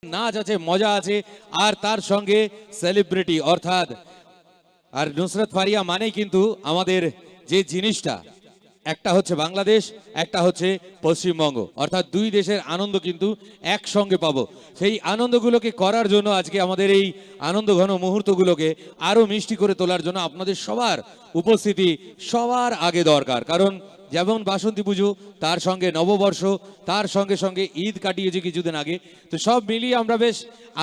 নাচ আছে, মজা আছে, আর তার সঙ্গে সেলিব্রিটি অর্থাৎ আর নুসরাত ফারিয়া মানে কিন্তু আমাদের যে জিনিসটা একটা হচ্ছে বাংলাদেশ, একটা হচ্ছে পশ্চিমবঙ্গ, অর্থাৎ দুই দেশের আনন্দ কিন্তু একসঙ্গে পাবো। সেই আনন্দগুলোকে করার জন্য আজকে আমাদের এই আনন্দ ঘন মুহূর্তগুলোকে আরো মিষ্টি করে তোলার জন্য আপনাদের সবার উপস্থিতি সবার আগে দরকার। কারণ যেমন বাসন্তী পুজো, তার সঙ্গে নববর্ষ, তার সঙ্গে সঙ্গে ঈদ কাটিয়েছে কিছুদিন আগে, তো সব মিলিয়ে আমরা বেশ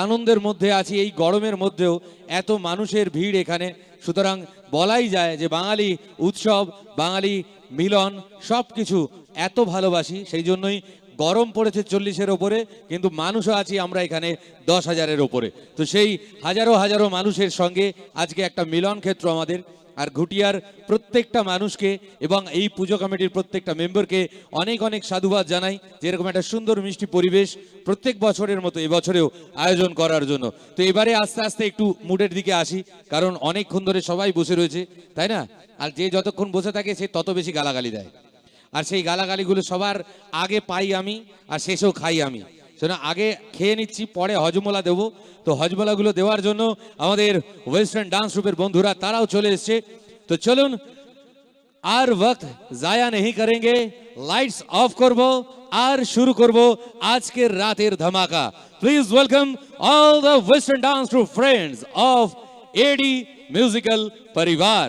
আনন্দের মধ্যে আছি। এই গরমের মধ্যেও এত মানুষের ভিড় এখানে, সুতরাং বলাই যায় যে বাঙালি উৎসব, বাঙালি মিলন সব কিছু এত ভালোবাসি, সেই জন্যই গরম পড়েছে 40-এর ওপরে, কিন্তু মানুষও আছি আমরা এখানে 10,000-এর ওপরে। তো সেই হাজারো হাজারো মানুষের সঙ্গে আজকে একটা মিলন ক্ষেত্র আমাদের। আর ঘুটিয়ার প্রত্যেকটা মানুষকে এবং এই পুজো কমিটির প্রত্যেকটা মেম্বারকে অনেক অনেক সাধুবাদ জানাই, যেরকম একটা সুন্দর মিষ্টি পরিবেশ প্রত্যেক বছরের মতো এবছরেও আয়োজন করার জন্য। তো এবারে আস্তে আস্তে একটু মুডের দিকে আসি, কারণ অনেকক্ষণ ধরে সবাই বসে রয়েছে, তাই না? আর যে যতক্ষণ বসে থাকে সে তত বেশি গালাগালি দেয়, আর সেই গালাগালিগুলো সবার আগে পাই আমি, আর শেষেও খাই আমি। সেজন্য আগে খেয়ে নিচ্ছি, পরে হজমোলা দেবো। তো হজমোলাগুলো দেওয়ার জন্য আমাদের ওয়েস্টার্ন ডান্স গ্রুপের বন্ধুরা তারাও চলে এসছে। তো চলুন আর ওয়াক্ত জায়া নেই করেंगे, লাইটস অফ করব আর শুরু করব আজকের রাতের ধামাকা। Please welcome all the western dance group friends of AD musical পরিবার।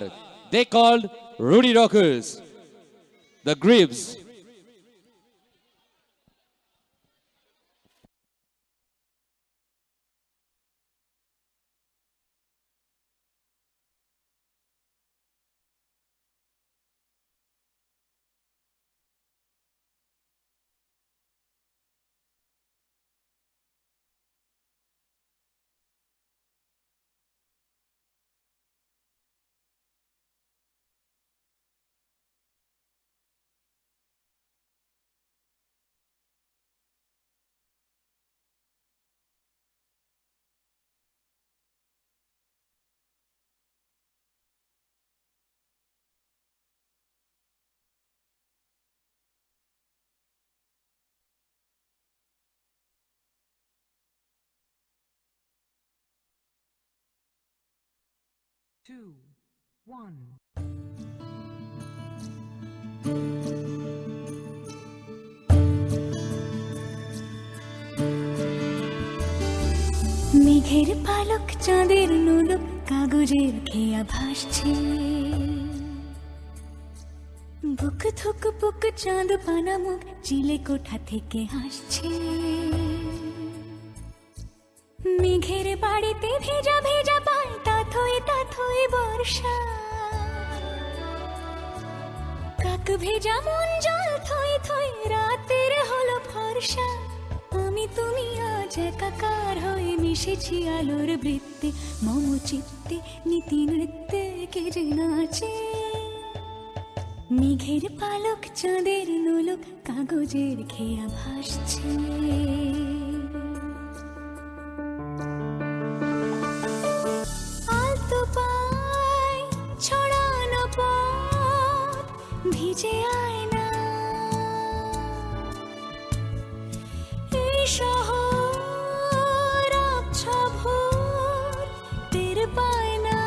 They called Rudy Rockers, the Grips. Two, one. মেঘের পালক চাঁদের নোলক কাগজের খেয়া ভাসছে, বুক থুক বুক চাঁদ পানা মুখ চিলে কোঠা থেকে হাসছে। মেঘের বাড়িতে ভেজা ভেজা পায় তাথই বর্ষা, কাক ভেজা মন জল থই থই রাতের হলো ফর্সা। আমি তুমি আজ একাকার হয়ে মিশেছি আলোর বৃত্তে, মম চিত্তে নীতি নৃত্যে কে যে নাচে। মেঘের পালক চাঁদের নোলক কাগজের খেয়া ভাসছে। আলতো পায় ছড়ানো পথ ভিজে আয় না, এই শহর আবছা ভোর টের পায় না।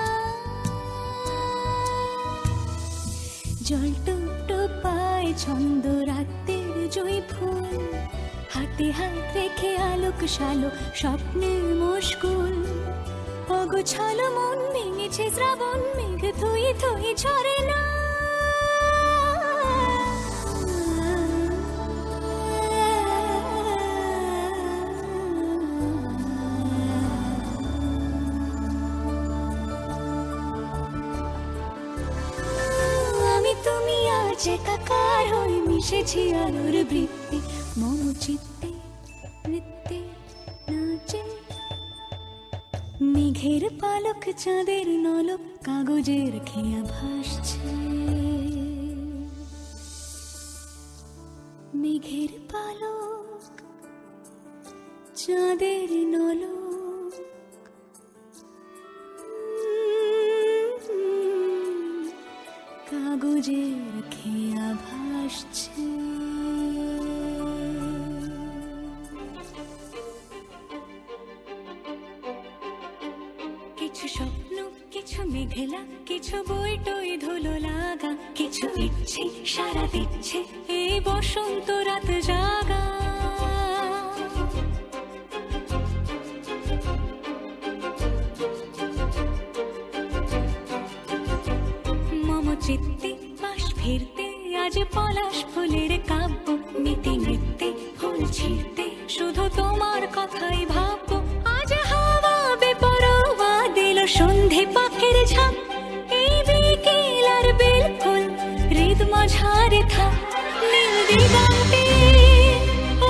জল টুপ পায় ছন্দ রাতের জয় ফুল, হাতে হাত রেখে আলোক শালো স্বপ্নের মুশকুল। অগোছালো মন ভেঙেছে শ্রাবণ মেঘ থই থই ঝরে না। আমি তুমি আজ একাকার হয়ে মিশেছি আলোর বৃত্তে, মম চিত্তে নৃত্যে নাচে। মেঘের পালক চাঁদের নলক কাগজের খেয়া ভাসছে। মেঘের পালক চাঁদের নলক কাগজের খেয়া ভাসছে। কিছু স্বপ্ন, কিছু মেঘলা, কিছু বই টই ধুলো লাগা, কিছু ইচ্ছে সারা দিচ্ছে এই বসন্ত রাত জাগা। মম চিত্তে পাশ ফিরতে আজ পলাশ ফুলের কাব্য, নিতে নিতে ফুল ছিঁড়তে শুধু তোমার কথাই ভাববো। আজ হাওয়া বেপরোয়া দিল সন্ধে পাখির ঝাঁক, এই বিকেল আর বিলকুল হৃদ মাঝারে থাক। নীল দিগন্তে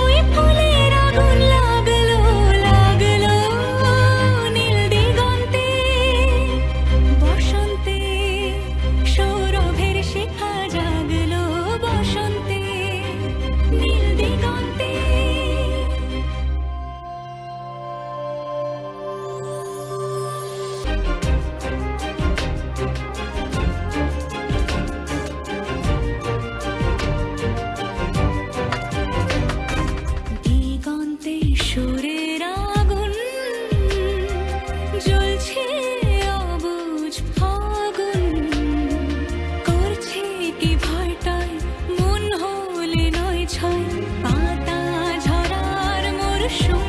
ওই ফুলের আগুন লাগলো লাগলো, নীল দিগন্তে বসন্তে সৌরভের শিখা জাগলো, বসন্তে নীল দিগন্তে। দিগন্তে সুরের আগুন জ্বলছে অবুঝ ফাগুন, করছে কি ভয়টায় মন হলে নয় ছয়, পাতা ঝরার মরশুম।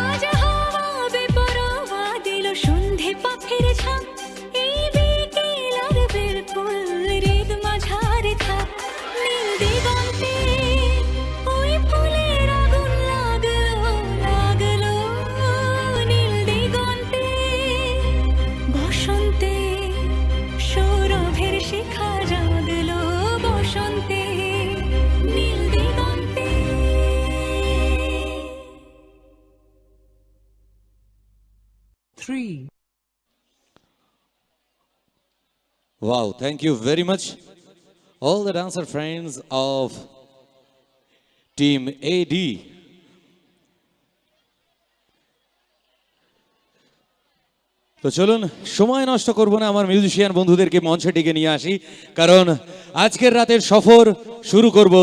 আজ হাওয়া বেপরোয়া দিল সন্ধে পাখির ঝাঁক, এই বিকেল আর বিলকুল হৃদ মাঝারে থাক। নীল দিগন্তে ওই ফুলের আগুন লাগলো লাগলো, নীল দিগন্তে বসন্তে সৌরভের শিখা জাগলো, বসন্তে নীল দিগন্তে। Three. Wow, thank you very much. All the dancer friends of Team AD. তো চলুন সময় নষ্ট করব না, আমার মিউজিশিয়ান বন্ধুদেরকে মঞ্চে ডেকে নিয়ে আসি, কারণ আজকের রাতের সফর শুরু করব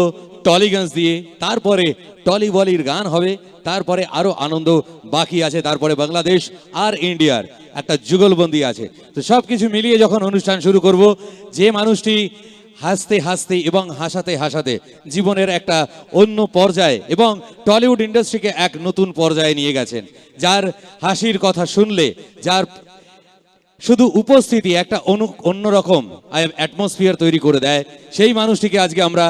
টলিগঞ্জ দিয়ে, তারপরে টলি বলির গান হবে, তারপরে আরো আনন্দ বাকি আছে, তারপরে বাংলাদেশ আর ইন্ডিয়ার একটা যুগলবন্দি আছে। তো সব কিছু মিলিয়ে যখন অনুষ্ঠান শুরু করব, যে মানুষটি হাসতে হাসতে এবং হাসাতে হাসাতে জীবনের একটা অন্য পর্যায়ে এবং টলিউড ইন্ডাস্ট্রিকে এক নতুন পর্যায়ে নিয়ে গেছেন, যার হাসির কথা শুনলে, যার শুধু উপস্থিতি একটা অন্যরকম অ্যাটমসফিয়ার তৈরি করে দেয়, সেই মানুষটিকে আজকে আমরা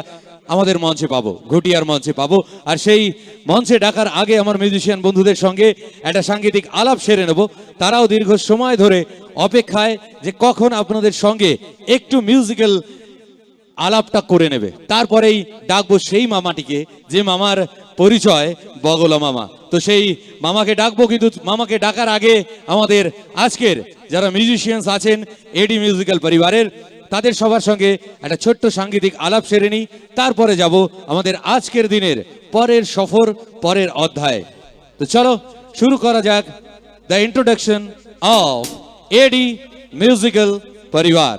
আমাদের মঞ্চে পাবো, ঘটিয়ার মঞ্চে পাবো। আর সেই মঞ্চে ডাকার আগে আমার মিউজিশিয়ান বন্ধুদের সঙ্গে একটা সাংগীতিক আলাপ সেরে নেব। তারাও দীর্ঘ সময় ধরে অপেক্ষায় যে কখন আপনাদের সঙ্গে একটু মিউজিক্যাল আলাপটা করে নেবে, তারপরেই ডাকবো সেই মামাটিকে, যে মামার পরিচয় বগলা মামা। তো সেই মামাকে ডাকবো, কিন্তু মামাকে ডাকার আগে আমাদের আজকের যারা মিউজিশিয়ানস আছেন এডি মিউজিক্যাল পরিবারের, তাদের সবার সঙ্গে একটা ছোট্ট সাংগীতিক আলাপ সেরে নিই, তারপরে যাব আমাদের আজকের দিনের পরের সফর, পরের অধ্যায়। তো চলো শুরু করা যাক the introduction of AD musical পরিবার।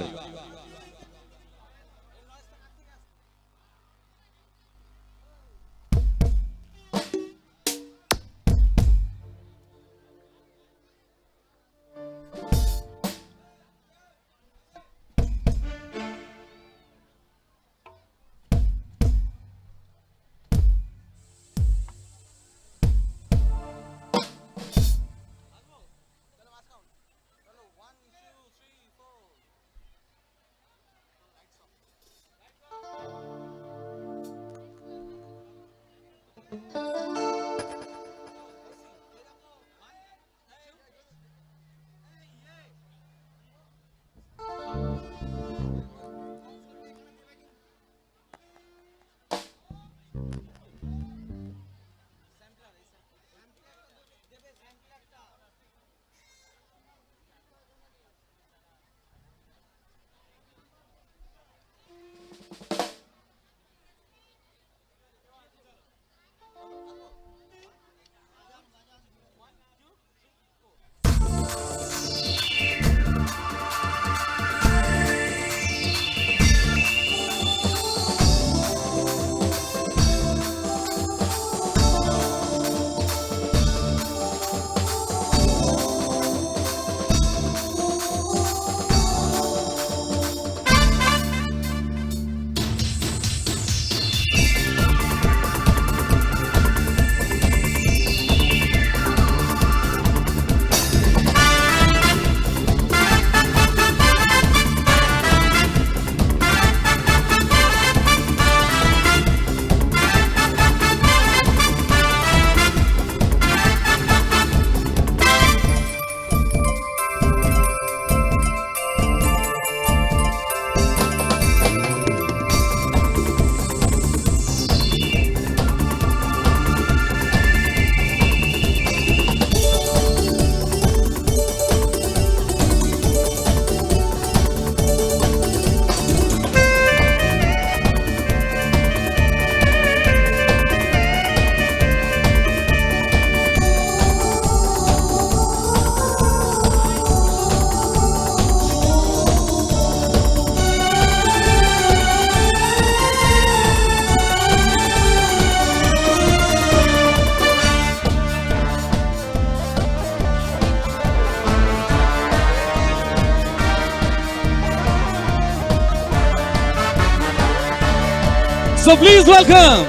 So please welcome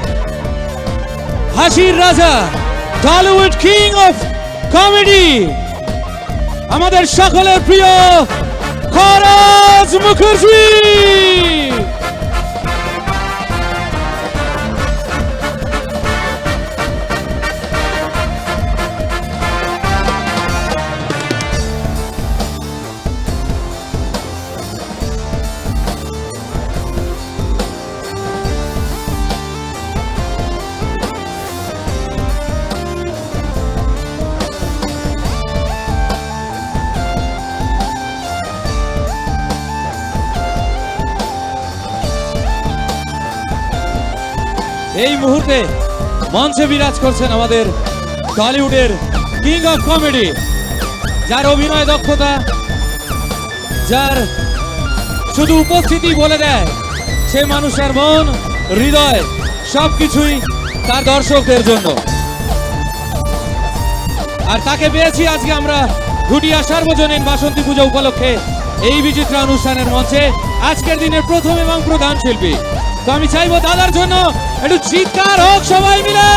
হাসির রাজা, টলিউড কিং অফ কমেডি, আমাদের সকলের প্রিয় খরাজ মুখার্জি। এই মুহূর্তে মঞ্চে বিরাজ করছেন আমাদের টলিউডের কিং অফ কমেডি, যার অভিনয় দক্ষতা, যার শুধু উপস্থিতি বলে দেয় সে মানুষের মন, হৃদয় সবকিছুই তার দর্শকদের জন্য। আর তাকে পেয়েছি আজকে আমরা ঘুটিয়া সার্বজনীন বাসন্তী পুজো উপলক্ষে এই বিচিত্রা অনুষ্ঠানের মঞ্চে, আজকের দিনের প্রথম এবং প্রধান শিল্পী। তো আমি চাইবো দাদার জন্য একটু চিৎকার হোক সবাই মিলে।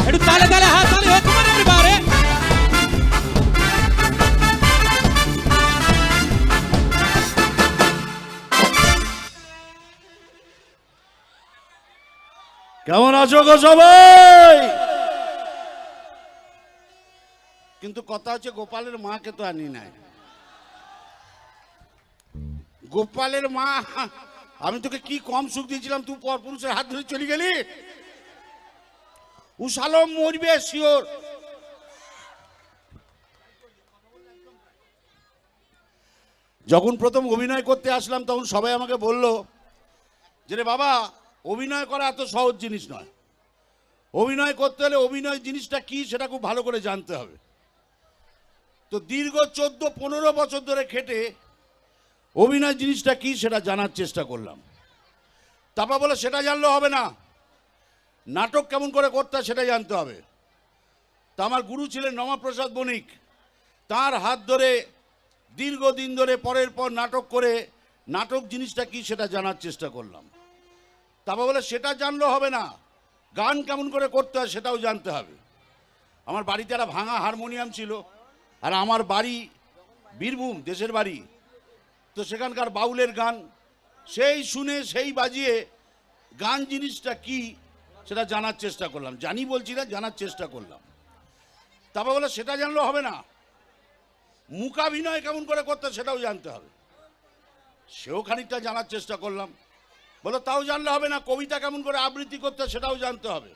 একটু তালে তালে হাত তালি হোক, come on everybody। কেমন আছো গো সবাই? কিন্তু কথা হচ্ছে গোপালের মাকে তো আনি নাই। গোপালের মা, আমি তোকে কি কম সুখ দিয়েছিলাম, তুই পরপুরুষের হাত ধরে চলে গেলি। উশালম মরবে শিওর। যখন প্রথম অভিনয় করতে আসলাম তখন সবাই আমাকে বলল যে রে বাবা, অভিনয় করা এত সহজ জিনিস নয়। অভিনয় করতে হলে অভিনয় জিনিসটা কি সেটা খুব ভালো করে জানতে হবে। তো দীর্ঘ 14-15 বছর ধরে খেটে অভিনয় জিনিসটা কি সেটা জানার চেষ্টা করলাম। তারপর বলে সেটা জানলে হবে না, নাটক কেমন করে করতে হয় সেটা জানতে হবে। তা আমার গুরু ছিলেন নমপ্রসাদ বণিক, তার হাত ধরে দীর্ঘদিন ধরে পরের পর নাটক করে নাটক জিনিসটা কি সেটা জানার চেষ্টা করলাম। তারপর বলে সেটা জানলেও হবে না, গান কেমন করে করতে হয় সেটাও জানতে হবে। আমার বাড়িতে একটা ভাঙা হারমোনিয়াম ছিল, আর আমার বাড়ি বীরভূম, দেশের বাড়ি। তো সেখানকার বাউলের গান সেই শুনে সেই বাজিয়ে গান জিনিসটা কি সেটা জানার চেষ্টা করলাম। জানি বলছি না, জানার চেষ্টা করলাম। তারপর বলে সেটা জানলেও হবে না, মূকাভিনয় কেমন করে করতে সেটাও জানতে হবে। সেও খানিকটা জানার চেষ্টা করলাম। বলো তাও জানলে হবে না, কবিতা কেমন করে আবৃত্তি করতে সেটাও জানতে হবে।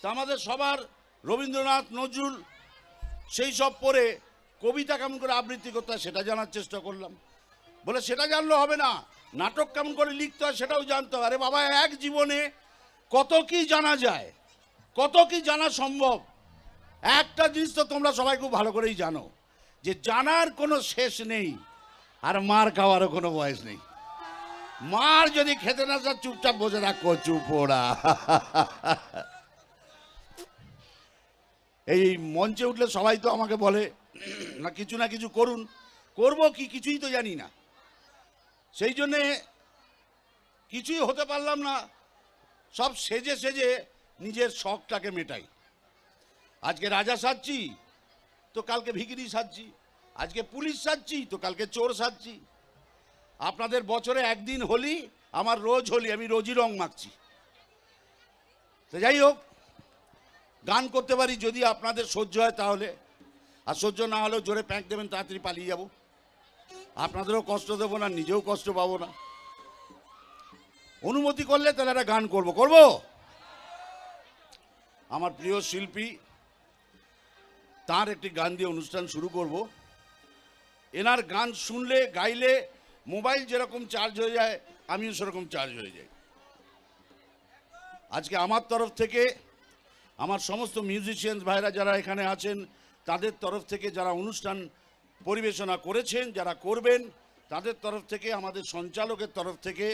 তা আমাদের সবার রবীন্দ্রনাথ, নজরুল সেই সব পড়ে কবিতা কেমন করে আবৃত্তি করতে হয় সেটা জানার চেষ্টা করলাম। বলে সেটা জানলে হবে না, নাটক কেমন করে লিখতে হয় সেটাও জানতে হবে। আরে বাবা, এক জীবনে কত কি জানা যায়, কত কি জানা সম্ভব। একটা জিনিস তো তোমরা সবাই খুব ভালো করেই জানো, যে জানার কোনো শেষ নেই আর মার খাওয়ারও কোনো বয়স নেই। মার যদি খেতে না চাও চুপচাপ বসে রাখো, চুপ ওরা। এই মঞ্চে উঠলে সবাই তো আমাকে বলে না কিছু করুন, করব কি কিছুই তো জানি না। সেই জন্যে কিছুই হতে পারলাম না, সব সেজে সেজে নিজের শখটাকে মেটাই। আজকে রাজা সাজছি তো কালকে ভিখিরি সাজছি, আজকে পুলিশ সাজছি তো কালকে চোর সাজছি। আপনাদের বছরে একদিন হোলি, আমার রোজ হোলি, আমি রোজই রং মাখছি। তো যাই হোক, গান করতে পারি যদি আপনাদের সহ্য হয় তাহলে, আর সহ্য না হলেও জোরে প্যাঁক দেবেন, তাড়াতাড়ি পালিয়ে যাব। আপনাদেরও কষ্ট দেবো না, নিজেও কষ্ট পাবো না। অনুমতি করলে তাহলে একটা গান করব। আমার প্রিয় শিল্পী, তার একটি গান দিয়ে অনুষ্ঠান শুরু করব। এনার গান শুনলে গাইলে মোবাইল যেরকম চার্জ হয়ে যায়, আমিও সেরকম চার্জ হয়ে যাই। আজকে আমার তরফ থেকে, আমার সমস্ত মিউজিশিয়ান ভাইরা যারা এখানে আছেন তাদের তরফ থেকে যারা অনুষ্ঠান পরিবেশনা করেছেন, যারা করবেন, তাদের তরফ থেকে, আমাদের সঞ্চালকের তরফ থেকে,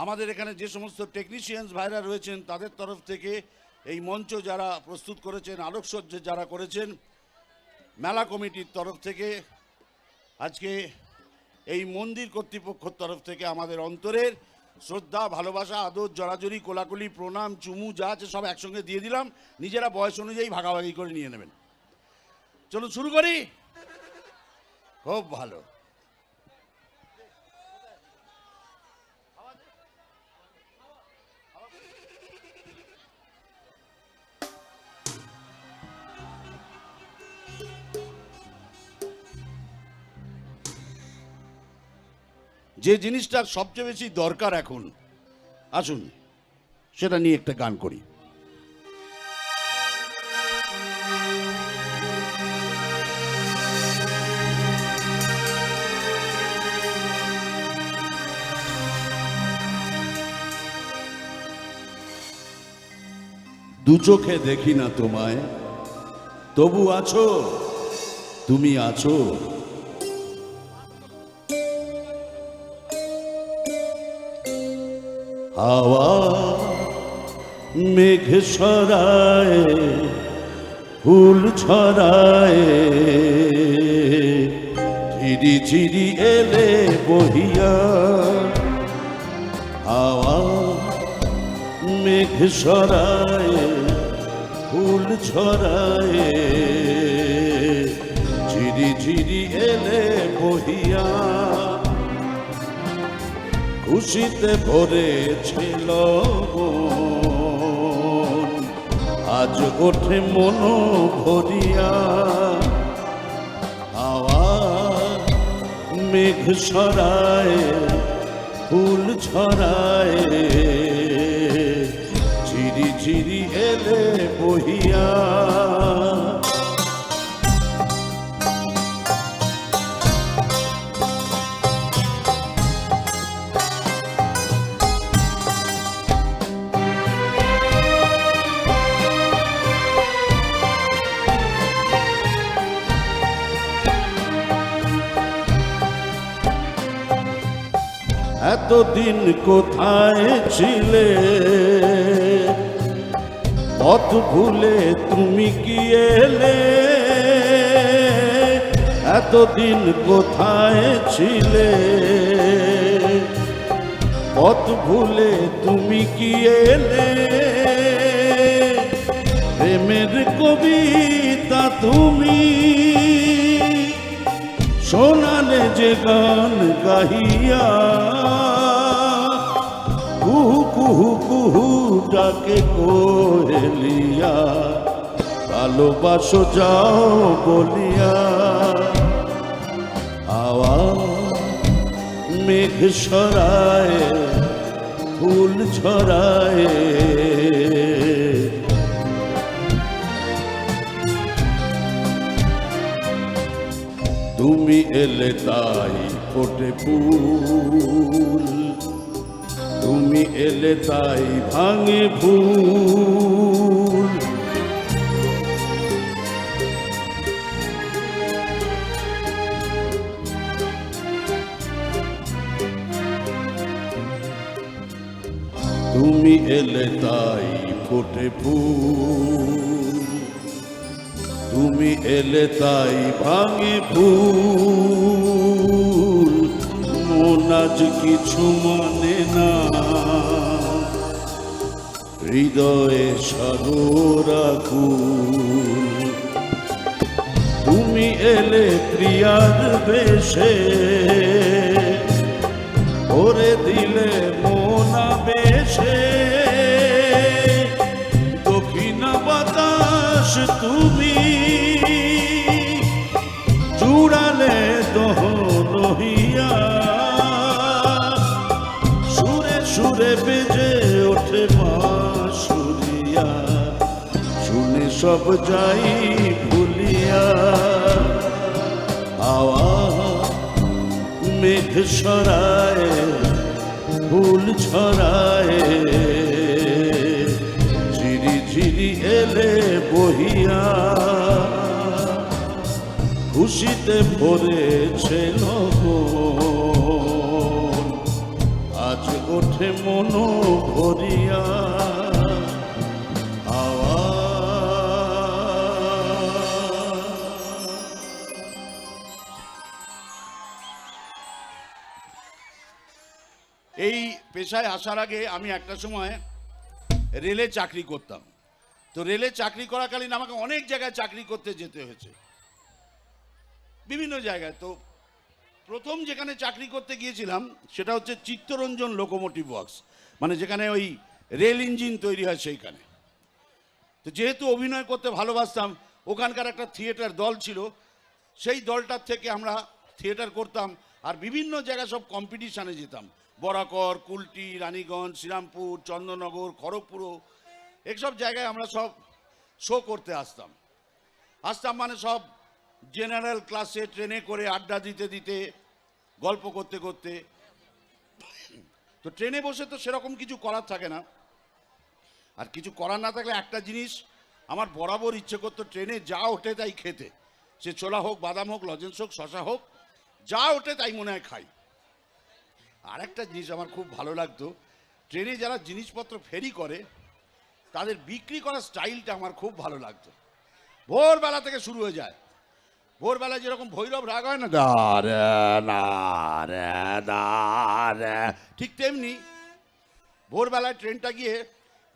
আমাদের এখানে যে সমস্ত টেকনিশিয়ানস ভাইরা রয়েছেন তাদের তরফ থেকে, এই মঞ্চ যারা প্রস্তুত করেছেন, আলোকসজ্জা যারা করেছেন, মেলা কমিটির তরফ থেকে, আজকে এই মন্দির কর্তৃপক্ষের তরফ থেকে আমাদের অন্তরের শ্রদ্ধা, ভালোবাসা, আদর, জড়াজড়ি, কোলাকুলি, প্রণাম, চুমু যা আছে সব একসঙ্গে দিয়ে দিলাম। নিজেরা বয়স অনুযায়ী ভাগাভাগি করে নিয়ে নেবেন। চলুন শুরু করি। খুব ভালো। যে জিনিসটার সবচেয়ে বেশি দরকার এখন, আসুন সেটা নিয়ে একটা গান করি। দু চোখে দেখি না তোমায়, তবু আছো, তুমি আছো। হাওয়া মেঘ সরায়, ফুল ছড়ায়, ঝিরি ঝিরি এলে বহিয়া। হাওয়া মেঘ সরায়, ফুল ছড়ায়, ঝিরি ঝিরি এলে বহিয়া। খুশিতে ভরেছিল মন, আজ ওঠে মন ভরিয়া। হাওয়া মেঘ সরায়, ফুল ছড়ায়, ঝিরি ঝিরি এলে বহিয়া। এতদিন কোথায় ছিলে, পথ ভুলে তুমি কি এলে? এতদিন কোথায় ছিলে, পথ ভুলে তুমি কি এলে? প্রেমের কবিতা তুমি শোনালে যে গান গাহিয়া। কুহু কুহু কুহু ডাকে কোয়েলিয়া, ভালোবাসো যাও বলিয়া। হাওয়া মেঘ সরায়, ফুল ছড়ায়, তুমি এলে তাই ফোটে ফুল, তুমি এলে তাই ভাঙে ভুল। তুমি এলে তাই ফোটে ফুল, তুমি এলে তাই ভাঙে ভুল। মন আজ কিছু মানে না, হৃদয়ে সাগর আকুল। তুমি এলে প্রিয়ার বেশে, করে দিলে মন বেশে। দক্ষিণা বাতাস তুমি চূড়ালে দোহনহিয়া। সুরে সুরে বেজে ওঠে বাঁশুরিয়া, শুনে সব যাই ভুলিয়া। হাওয়া মেঘ সরায়, ফুল ছড়ায়, ঝিরি ঝিরি এলে বহিয়া। খুশিতে ভরেছে লগন, আজ ওঠে মন ভরিয়া এই পেশায় আসার আগে আমি একটা সময় রেলে চাকরি করতাম। তো রেলে চাকরি করাকালীন আমাকে অনেক জায়গায় চাকরি করতে যেতে হয়েছে, বিভিন্ন জায়গায়। তো প্রথম যেখানে চাকরি করতে গিয়েছিলাম সেটা হচ্ছে চিত্তরঞ্জন লোকোমোটিভ ওয়ার্কস, মানে যেখানে ওই রেল ইঞ্জিন তৈরি হয় সেইখানে। তো যেহেতু অভিনয় করতে ভালোবাসতাম, ওখানকার একটা থিয়েটার দল ছিল, সেই দলটার থেকে আমরা থিয়েটার করতাম আর বিভিন্ন জায়গায় সব কম্পিটিশানে যেতাম। বরাকর, কুলটি, রানীগঞ্জ, শ্রীরামপুর, চন্দননগর, খড়গপুরও, এইসব জায়গায় আমরা সব শো করতে আসতাম মানে সব জেনারেল ক্লাসে ট্রেনে করে আড্ডা দিতে দিতে, গল্প করতে করতে। তো ট্রেনে বসে তো সেরকম কিছু করার থাকে না, আর কিছু করার না থাকলে একটা জিনিস আমার বরাবর ইচ্ছে করতো, ট্রেনে যা ওঠে তাই খেতে। সে ছোলা হোক, বাদাম হোক, লজেন্স হোক, শশা হোক, যা ওঠে তাই মনে হয় খাই। আর একটা জিনিস আমার খুব ভালো লাগতো, ট্রেনে যারা জিনিসপত্র ফেরি করে তাদের বিক্রি করার স্টাইলটা আমার খুব ভালো লাগতো। ভোরবেলা থেকে শুরু হয়ে যায়, ভোরবেলায় যেরকম ভৈরব রাগ হয় না, ঠিক তেমনি ভোরবেলায় ট্রেনটা গিয়ে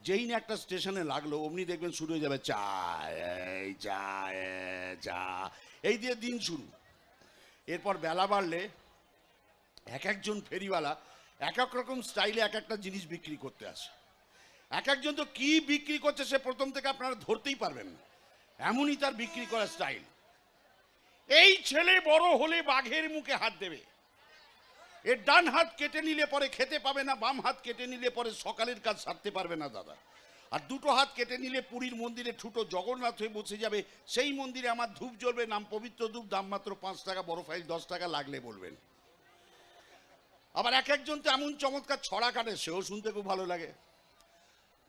যেই না একটা স্টেশনে লাগলো অমনি দেখবেন শুরু হয়ে যাবে চা এই দিয়ে দিন শুরু। এরপর বেলা বাড়লে এক একজন ফেরিওয়ালা এক এক রকম স্টাইলে এক একটা জিনিস বিক্রি করতে আসে। এক একজন তো কি বিক্রি করছে সে প্রথম থেকে আপনারা ধরতেই পারবেন না, এমনই তার বিক্রি করার স্টাইল। এই ছেলে বড় হলে বাঘের মুখে হাত দেবে, এর ডান হাত কেটে নিলে পরে খেতে পাবে না, বাম হাত কেটে নিলে পরে সকালের কাজ সারতে পারবে না দাদা, আর দুটো হাত কেটে নিলে পুরীর মন্দিরে ঠুটো জগন্নাথ হয়ে বসে যাবে, সেই মন্দিরে আমার ধূপ জ্বলবে, নাম পবিত্র ধূপ, দাম মাত্র 5 টাকা, বড় ফাইল 10 টাকা, লাগলে বলবেন। আবার এক একজন তো এমন চমৎকার ছড়া কাটে, সেও শুনতে খুব ভালো লাগে।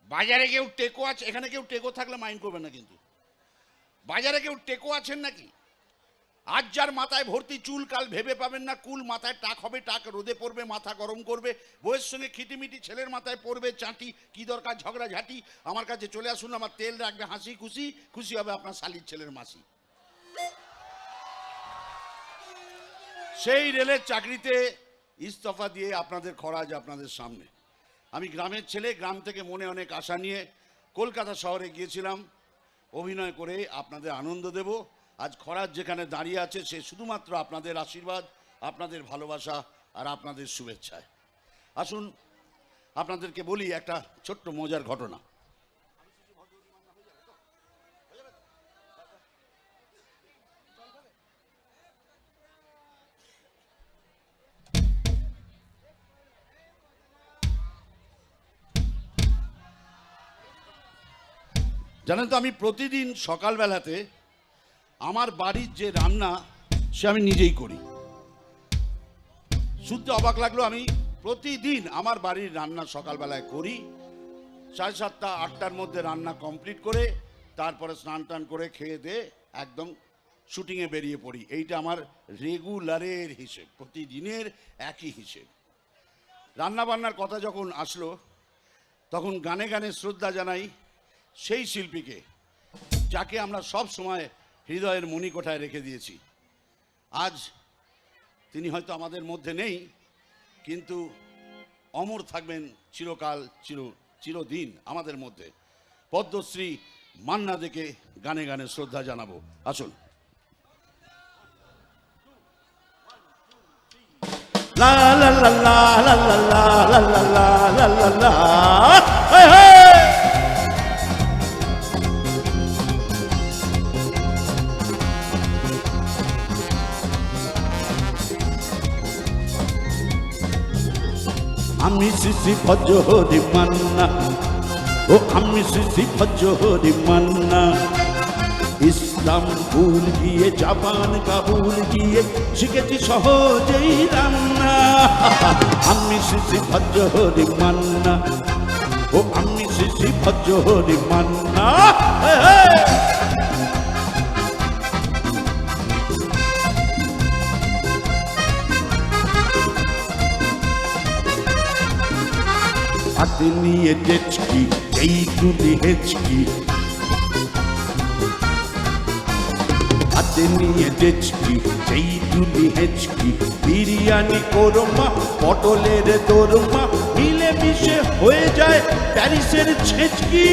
বাজারে কেউ টেকো আছে, এখানে কেউ টেকো থাকলে মাইন্ড করবে না, কিন্তু বাজারে কেউ টেকো আছেন নাকি? আজ যার মাথায় ভর্তি চুল, কাল ভেবে পাবেন না কুল, মাথায় টাক হবে টাক, রোদে পড়বে মাথা গরম করবে, বউয়ের সঙ্গে খিটিমিটি, ছেলের মাথায় পড়বে চাঁটি, কি দরকার ঝগড়া ঝাঁটি, আমার কাছে চলে আসুন, আমার তেল রাখবে হাসি খুশি, খুশি হবে আপনার শালির ছেলের মাসি। সেই রেলের চাকরিতে ইস্তফা দিয়ে আপনাদের খরাজ আপনাদের সামনে। আমি গ্রামের ছেলে, গ্রাম থেকে মনে অনেক আশা নিয়ে কলকাতা শহরে গিয়েছিলাম অভিনয় করে আপনাদের আনন্দ দেব। আজ খরাজ যেখানে দাঁড়িয়ে আছে সে শুধুমাত্র আপনাদের আশীর্বাদ, আপনাদের ভালোবাসা আর আপনাদের শুভেচ্ছায়। আসুন আপনাদেরকে বলি একটা ছোট্ট মজার ঘটনা। জানেন তো, আমি প্রতিদিন সকালবেলাতে আমার বাড়ির যে রান্না সে আমি নিজেই করি। শুনতে অবাক লাগলো, আমি প্রতিদিন আমার বাড়ির রান্না সকালবেলায় করি, 7:30 8টার মধ্যে রান্না কমপ্লিট করে তারপরে স্নান টান করে খেয়ে দিয়ে একদম শুটিংয়ে বেরিয়ে পড়ি। এইটা আমার রেগুলারের হিসেব, প্রতিদিনের একই হিসেব। রান্নাবান্নার কথা যখন আসলো তখন গানে গানে শ্রদ্ধা জানাই সেই শিল্পীকে যাকে আমরা সব সময় হৃদয়ের মণিকোঠায় রেখে দিয়েছি। আজ তিনি হয়তো আমাদের মধ্যে নেই, কিন্তু অমর থাকবেন চিরকাল, চিরদিন আমাদের মধ্যে। পদ্মশ্রী মান্না দেকে গানে গানে শ্রদ্ধা জানাবো। আসুন। লা লা লা লা লা লা লা লা লা লা লা। আমি শিশি ভজহরি মান্না, ও আমি শিশি ভজহরি মান্না, ইসলাম ভুল গিয়ে জাপান কাবুল গিয়ে শিখেছি সহজেই রান্না। আমি শিশি ভজহরি মান্না, ও আমি শিশি ভজহরি মান্না। হাতে নিয়ে ডেচকি এই তুলি হেচকি, হাতে নিয়ে ডেচকি এই তুলি হেচকি, বিরিয়ানি কোরমা পটলের দোরমা মিলে মিশে হয়ে যায় প্যারিসের ছেচকি।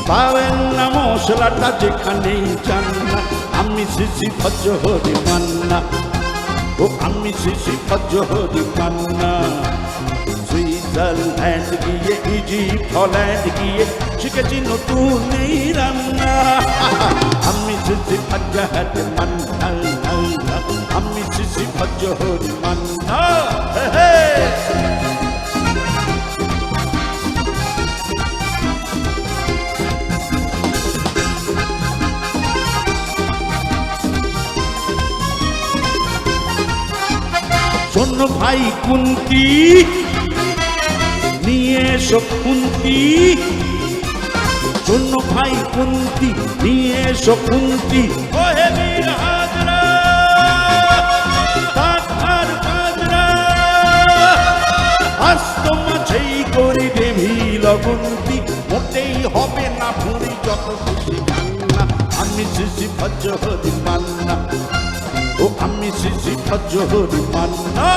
পাবেন না মশলাটা যেখানেই চান না, আমি শিশি ভজ্র হরি মান্না, ও আমি শিশি ভজ্র হরি মান্না। সুইজারল্যান্ড গিয়ে ইজিপ্ট হল্যান্ড গিয়ে শিখেছি নতুন এই রান্না, আমি শিশি ভজ্র হরি মান্না, আমি শিশি ভজ্র হরি মান্না। শোন ভাই কুন্তি নিয়ে এসো কুন্তি, শোন ভাই কুন্তি নিয়ে এসো কুন্তি, ও হে বীর হাজরা তার হাজরা, আস্ত মাছেই করি দেবী লগন্তি, মোটেই হবে না ভুঁড়ি যত খুশি কান্না, আমি শিশি ভজ্র হরি মান্না, ও আমি শিশি ভজ্র হরি মান্না।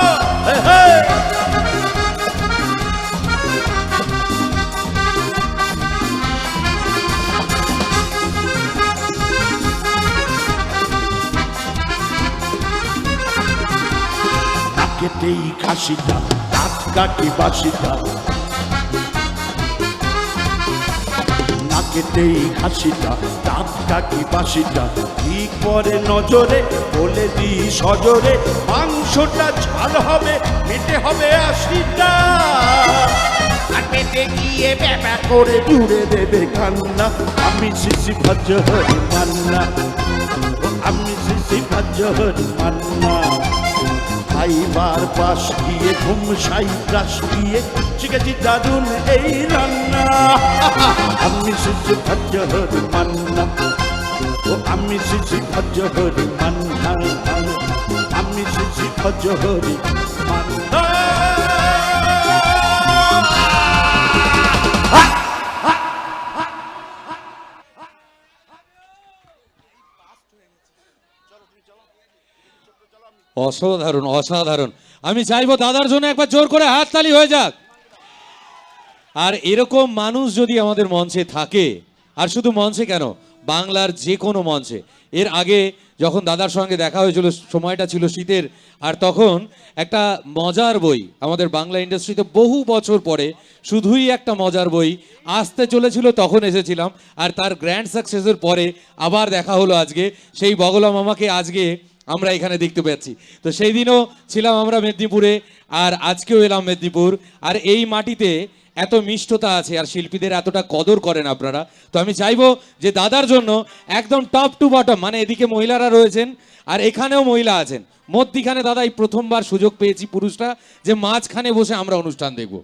নাকেতেই খাসিটা দাঁত কাটি বাসিটা, নাকেতেই খাসিটা দাঁত কাটি বাসিটা, ঠিক পরে নজরে বলে দি সজরে, মাংসটা ঝাল হবে মেটে হবে 80টা, আর পেটে গিয়ে ব্যাপা করে জুড়ে দেবে কান্না, আমি শিশি ভজ্র হরি মান্না, আমি শিশি ভজ্র হরি মান্না। খাইবার পাশ গিয়ে ঘুম সাই প্রাস গিয়ে শিখেছি দারুণ এই রান্না, আমি শিশি ভজ্র হরি মান্না, ও আমি শিশি ভজ্র হরি মান্না, আমি শিশি ভজ্র হরি মান্না। অসাধারণ অসাধারণ। আমি চাইবো দাদার জন্য একবার জোর করে হাততালি হয়ে যাক। আর এরকম মানুষ যদি আমাদের মঞ্চে থাকে, আর শুধু মঞ্চে কেন, বাংলার যে কোনো মঞ্চে। এর আগে যখন দাদার সঙ্গে দেখা হয়েছিল সময়টা ছিল শীতের, আর তখন একটা মজার বই আমাদের বাংলা ইন্ডাস্ট্রিতে বহু বছর পরে শুধুই একটা মজার বই আসতে চলেছিল, তখন এসেছিলাম, আর তার গ্র্যান্ড সাকসেসের পরে আবার দেখা হলো আজকে। সেই বগলা মামাকে আজকে আমরা এখানে দেখতে পাচ্ছি। তো সেই দিনও ছিলাম আমরা মেদিনীপুরে, আর আজকেও এলাম মেদিনীপুর। আর এই মাটিতে এত মিষ্টতা আছে, আর শিল্পীদের এতটা কদর করেন আপনারা। তো আমি চাইবো যে দাদার জন্য একদম টপ টু বটম, মানে এদিকে মহিলারা রয়েছেন আর এখানেও মহিলা আছেন, মধ্যিখানে দাদা এই প্রথমবার সুযোগ পেয়েছি পুরুষরা যে মাঝখানে বসে আমরা অনুষ্ঠান দেখব।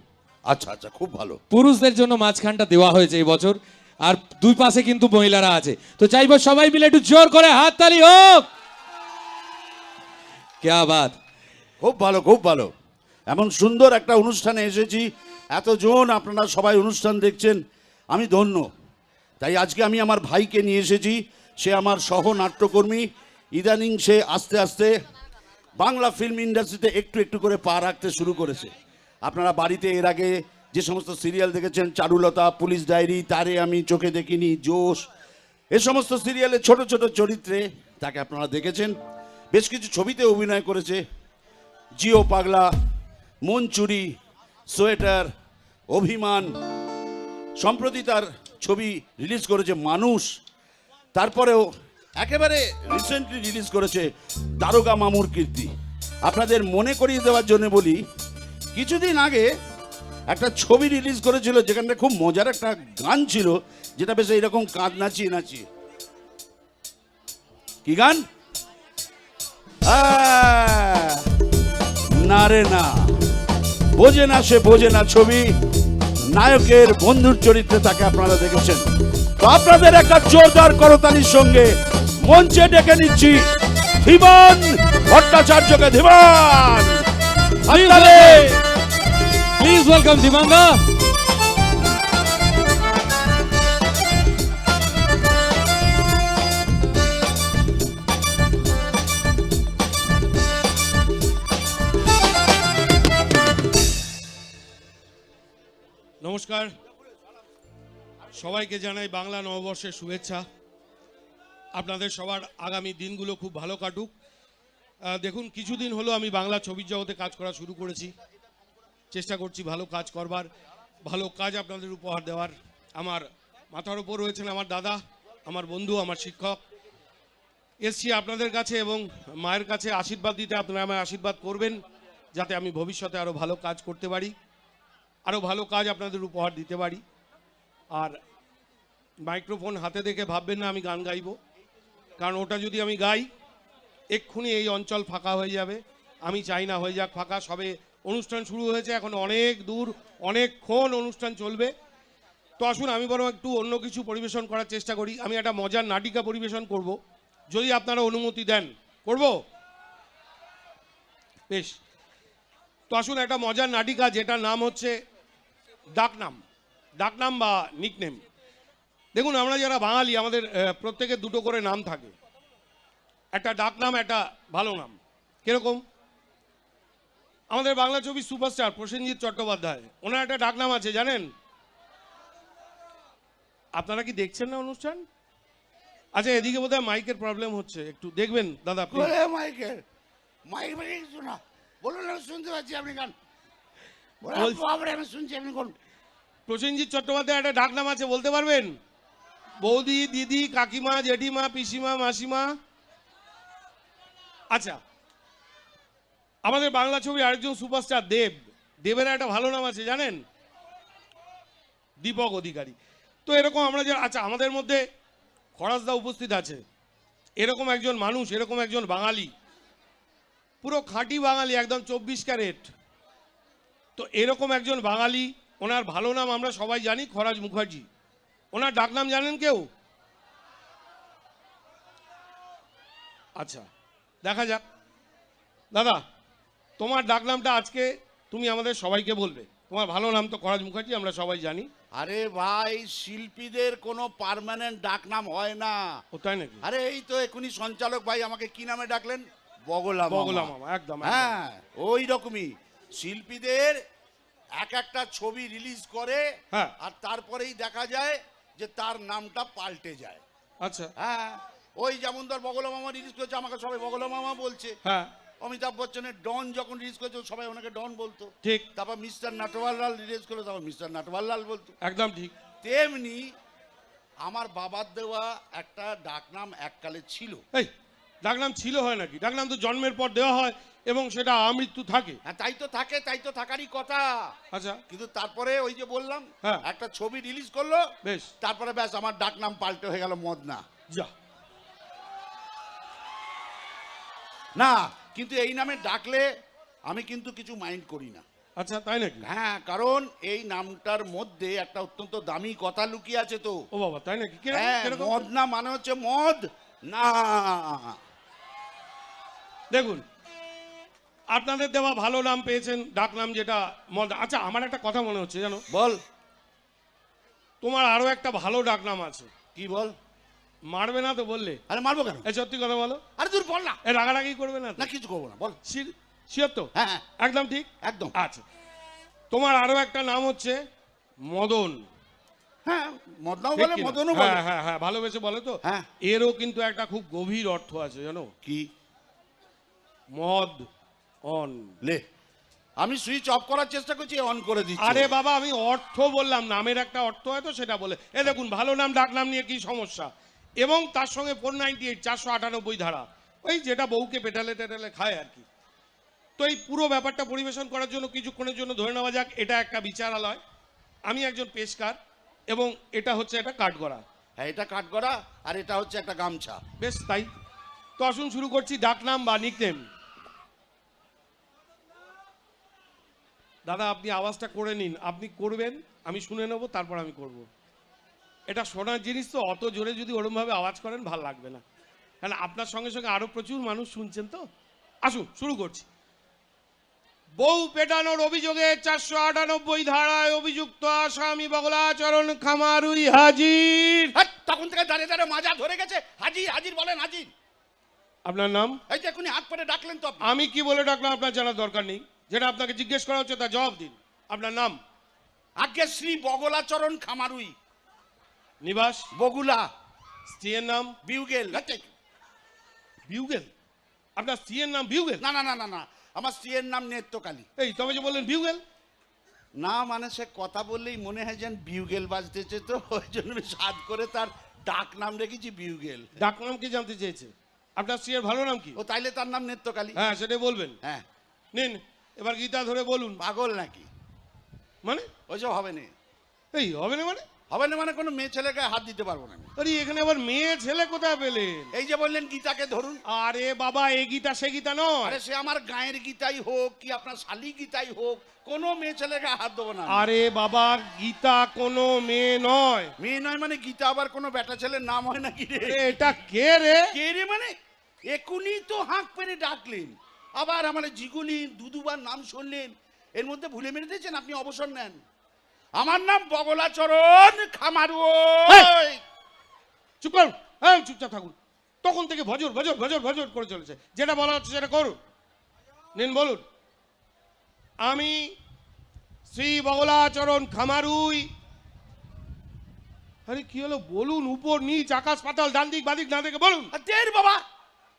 আচ্ছা আচ্ছা, খুব ভালো। পুরুষদের জন্য মাঝখানটা দেওয়া হয়েছে এই বছর, আর দুই পাশে কিন্তু মহিলারা আছে। তো চাইবো সবাই মিলে একটু জোর করে হাততালি হোক। ক্যা বাত, খুব ভালো খুব ভালো। এমন সুন্দর একটা অনুষ্ঠানে এসেছি, এতজন আপনারা সবাই অনুষ্ঠান দেখছেন, আমি ধন্য। তাই আজকে আমি আমার ভাইকে নিয়ে এসেছি, সে আমার সহ নাট্যকর্মী। ইদানিং সে আস্তে আস্তে বাংলা ফিল্ম ইন্ডাস্ট্রিতে একটু একটু করে পা রাখতে শুরু করেছে। আপনারা বাড়িতে এর আগে যে সমস্ত সিরিয়াল দেখেছেন, চারুলতা, পুলিশ ডায়েরি, তারে আমি চোখে দেখিনি, জোশ, এ সমস্ত সিরিয়ালে ছোট ছোট চরিত্রে তাকে আপনারা দেখেছেন। বেশ কিছু ছবিতে অভিনয় করেছে, জিও পাগলা, মন চুরি, সোয়েটার, অভিমান। সম্প্রতি তার ছবি রিলিজ করেছে মানুষ। তারপরেও একেবারে রিসেন্টলি রিলিজ করেছে দারোগা মামুর কীর্তি। আপনাদের মনে করিয়ে দেওয়ার জন্য বলি, কিছুদিন আগে একটা ছবি রিলিজ করেছিল যেখানে খুব মজার একটা গান ছিল, যেটা বেশ এইরকম কাঁধ নাচিয়ে নাচিয়ে। কি গান? না রে না, বোঝে না সে বোঝে না ছবি, নায়কের বন্ধুর চরিত্রে তাকে আপনারা দেখেছেন। তো আপনাদের একটা জোরদার করতালির সঙ্গে মঞ্চে ডেকে নিচ্ছি ধীমান ভট্টাচার্যকে। ধীমান, হাততালি। Please welcome Dibanga. নমস্কার, সবাইকে জানাই বাংলা নববর্ষের শুভেচ্ছা। আপনাদের সবার আগামী দিনগুলো খুব ভালো কাটুক। দেখুন, কিছুদিন হলো আমি বাংলা ছবির জগতে কাজ করা শুরু করেছি। চেষ্টা করছি ভালো কাজ করবার, ভালো কাজ আপনাদের উপহার দেওয়ার। আমার মাথার উপর রয়েছেন আমার দাদা, আমার বন্ধু, আমার শিক্ষক। এসছি আপনাদের কাছে এবং মায়ের কাছে আশীর্বাদ দিতে। আপনারা আমায় আশীর্বাদ করবেন যাতে আমি ভবিষ্যতে আরও ভালো কাজ করতে পারি, আরও ভালো কাজ আপনাদের উপহার দিতে পারি। আর মাইক্রোফোন হাতে দেখে ভাববেন না আমি গান গাইব, কারণ ওটা যদি আমি গাই এক্ষুনি এই অঞ্চল ফাঁকা হয়ে যাবে। আমি চাই না হয়ে যাক ফাঁকা। সবে অনুষ্ঠান শুরু হয়েছে, এখন অনেক দূর অনেকক্ষণ অনুষ্ঠান চলবে। তো আসুন আমি বরং একটু অন্য কিছু পরিবেশন করার চেষ্টা করি। আমি একটা মজার নাটিকা পরিবেশন করব, যদি আপনারা অনুমতি দেন। করব? বেশ। তো আসুন, একটা মজার নাটিকা যেটার নাম হচ্ছে ডাকনাম। ডাকনাম বা নিকনেম। দেখুন, আমরা যারা বাঙালি আমাদের প্রত্যেকের দুটো করে নাম থাকে। একটা ডাকনাম, একটা ভালো নাম। কিরকম? আমাদের বাংলা ছবির সুপারস্টার প্রসেনজিৎ চট্টোপাধ্যায়, ওনার একটা ডাকনাম আছে জানেন? আপনারা কি দেখছেন না অনুষ্ঠান? আচ্ছা, এদিকে বোধহয় মাইকের প্রবলেম হচ্ছে, একটু দেখবেন দাদা প্লিজ। মাইকের মাইক মানে কিছু না, বলুন, আমি শুনতে পাচ্ছি আপনি গান। আমি শুনছি, আপনি কোন? প্রসেনজিৎ চট্টোপাধ্যায় একটা ডাকনাম আছে, বলতে পারবেন? বৌদি, দিদি, কাকিমা, জেঠিমা, পিসিমা, মাসিমা। আচ্ছা, আমাদের বাংলা ছবির আরেকজন সুপারস্টার দেব, দেবের একটা ভালো নাম আছে জানেন? দীপক অধিকারী। তো এরকম আমরা যে, আচ্ছা আমাদের মধ্যে খরাসদা উপস্থিত আছে। এরকম একজন মানুষ, এরকম একজন বাঙালি, পুরো খাঁটি বাঙালি, একদম 24 ক্যারেট। তো এরকম একজন বাঙালি, ওনার ভালো নাম আমরা সবাই জানি, খরাজ মুখার্জি। ওনার ডাকনাম জানেন কেউ? আচ্ছা, দেখা যাক। দাদা, তোমার ডাকনামটা আজকে তুমি আমাদের সবাইকে বলবে। তোমার ভালো নাম তো খরাজ মুখার্জি, আমরা সবাই জানি। আরে ভাই, শিল্পীদের কোনো পার্মানেন্ট ডাকনাম হয় না। ও তাই নাকি? আরে এই তো এখনই সঞ্চালক ভাই আমাকে কি নামে ডাকলেন? বগলা মামা। বগলা মামা, একদম। হ্যাঁ, ওই রকমই শিল্পীদের একটা ছবি রিলিজ করে, হ্যাঁ, আর তারপরেই দেখা যায় যে তার নামটা পাল্টে যায়। আচ্ছা, হ্যাঁ, ওই যেমন ধর বগলা মামা রিলিজ করেছে, আমাকে সবাই বগলা মামা বলছে। হ্যাঁ, অমিতাভ বচ্চনের ডন যখন রিলিজ করেছে সবাই ওনাকে ডন বলতো। ঠিক। তারপর মিস্টার নাটওয়ারলাল রিলিজ করলো, তারপর মিস্টার নাটওয়ারলাল বলতো। একদম ঠিক। তেমনি আমার বাবার দেওয়া একটা ডাকনাম এককালে ছিল। এই ডাকনাম ছিল হয় নাকি? ডাকনাম তো জন্মের পর দেওয়া হয় এবং সেটা আমৃত্যু থাকে। হ্যাঁ, তাই তো থাকে, তাই তো থাকারই কথা। আচ্ছা, কিন্তু তারপরে ওই যে বললাম, হ্যাঁ, একটা ছবি রিলিজ করলো, বেশ, তারপরে ব্যাস আমার ডাকনাম পাল্টে হয়ে গেল মদনা। যা। না, কিন্তু এই নামে ডাকলে আমি কিন্তু কিছু মাইন্ড করি না। আচ্ছা, তাই নাকি? হ্যাঁ, কারণ এই নামটার মধ্যে একটা অত্যন্ত দামি কথা লুকিয়ে আছে তো। ও বাবা, তাই নাকি? হ্যাঁ, কিরকম? মদনা মানে হচ্ছে মদ না। দেখুন, আপনাদের দেওয়া ভালো নাম পেয়েছেন, ডাকনাম যেটা মদ। আচ্ছা, আমার একটা কথা মনে হচ্ছে জানো? বল। তোমার আরো একটা ভালো ডাকনাম আছে। কি বল? মারবে না তো বললে? আরে মারবো কেন? এই সত্যি কথা বলো। আরে দূর বল না। এ রাগারাগি করবে না তো? না, কিছু করবো না, বল। শিওর তো? হ্যাঁ হ্যাঁ, একদম ঠিক। একদম। আচ্ছা, তোমার আরো একটা নাম হচ্ছে মদন। হ্যাঁ, মদনাও ঠিক বলে, কি না? মদনও বলে। হ্যাঁ হ্যাঁ হ্যাঁ, ভালোবেসে বলে তো। হ্যাঁ। এরও কিন্তু একটা খুব গভীর অর্থ আছে জানো? কি? মদ অন। লে, আমি সুইচ অফ করার চেষ্টা করছি, অন করে দিচ্ছি। আরে বাবা, আমি অর্থ বললাম, নামের একটা অর্থ হয় তো, সেটা বলে। এ দেখুন, ভালো নাম ডাকনাম নিয়ে কি সমস্যা। এবং তার সঙ্গে 498 498 ধারা, ওই যেটা বউকে পেটালে টেটালে খায় আর কি। তো এই পুরো ব্যাপারটা পরিবেশন করার জন্য কিছুক্ষণের জন্য ধরে নেওয়া যাক এটা একটা বিচারালয়, আমি একজন পেশকার, এবং এটা হচ্ছে একটা কাঠগড়া। হ্যাঁ, এটা কাঠগড়া, আর এটা হচ্ছে একটা গামছা। বেশ, তাই তো। আসুন শুরু করছি ডাকনাম বা নিকনেম। দাদা, আপনি আওয়াজটা করে নিন। আপনি করবেন, আমি শুনে নেব, তারপর আমি করব। এটা শোনার জিনিস তো, অত জোরে যদি ওরমভাবে আওয়াজ করেন ভাল লাগবে না, কারণ আপনার সঙ্গে সঙ্গে আরো প্রচুর মানুষ শুনছেন তো। আসুন শুরু করছি। বউ পেটানোর অভিযোগে 498 ধারায় অভিযুক্ত আসামি বগলাচরণ খামারুই হাজির। হ্যাঁ, তখন থেকে দাঁড়িয়ে দাঁড়িয়ে মাজা ধরে গেছে। হাজির হাজির বলেন হাজির। আপনার নাম? এই যে এখনই হাত পরে ডাকলেন তো আপনি। আমি কি বলে ডাকলাম আপনার জানার দরকার নেই, যেটা আপনাকে জিজ্ঞেস করা হচ্ছে তা জবাব দিন। আপনার নাম? আগে শ্রী বগলাচরণ খামারুই, নিবাস? বগুলা, স্ত্রীর নাম? বিউগেল। বিউগেল? আপনার স্ত্রীর নাম বিউগেল? না না না না না, আমার স্ত্রীর নাম নেত্রকালী। এই তবে যে বললেন বিউগেল। না মানে সে কথা বললেই মনে হয় যেন বিউগেল বাজতেছে, তো ওই জন্য আমি সাদ করে তার ডাক নাম রেখেছি বিউগেল। ডাক নাম কি জানতে চেয়েছে? আপনার স্ত্রীর ভালো নাম কি? ও তাইলে তার নাম নেত্রকালী। হ্যাঁ সেটাই বলবেন। হ্যাঁ। নিন এবার গীতা ধরে বলুন। পাগল নাকি? মানে? ওইসব হবে না। এই হবে না মানে? হবে না মানে কোনো মেয়ে ছেলেকে হাত দিতে পারবো না আমি। আরে এখানে আবার মেয়ে ছেলে কোথায় পেলেন? এই যে বললেন গীতাকে ধরুন। আরে বাবা এ গীতা সে গীতা নয়। আরে সে আমার গায়ের গীতাই হোক কি আপনার শালি গীতাই হোক, কোনো মেয়ে ছেলেকে হাত দেবো না আমি। আরে বাবা গীতা কোনো মেয়ে নয়। মেয়ে নয় মানে গীতা আবার কোনো বেটা ছেলের নাম হয় নাকি রে? এ, এটা কে রে? কে রে মানে? এখনই তো হাঁক পেরে ডাকলেন, আবার আমার জিগুলি দুবার নাম শুনলেন, এর মধ্যে ভুলে মেরে দিয়েছেন আপনি অবসর নেন। আমার নাম বগলাচরণ খামারুই। চুপ করুন, হ্যাঁ চুপচাপ থাকুন। তখন থেকে ভজর ভজর ভজর ভজর করে চলেছে, যেটা বলা হচ্ছে সেটা করুন। নিন বলুন। আমি শ্রী বগলাচরণ খামারুই। আরে কি হলো বলুন, উপর নিচ আকাশ পাতাল ডান দিক বাদিক না দেখে বলুন। আর দের বাবা,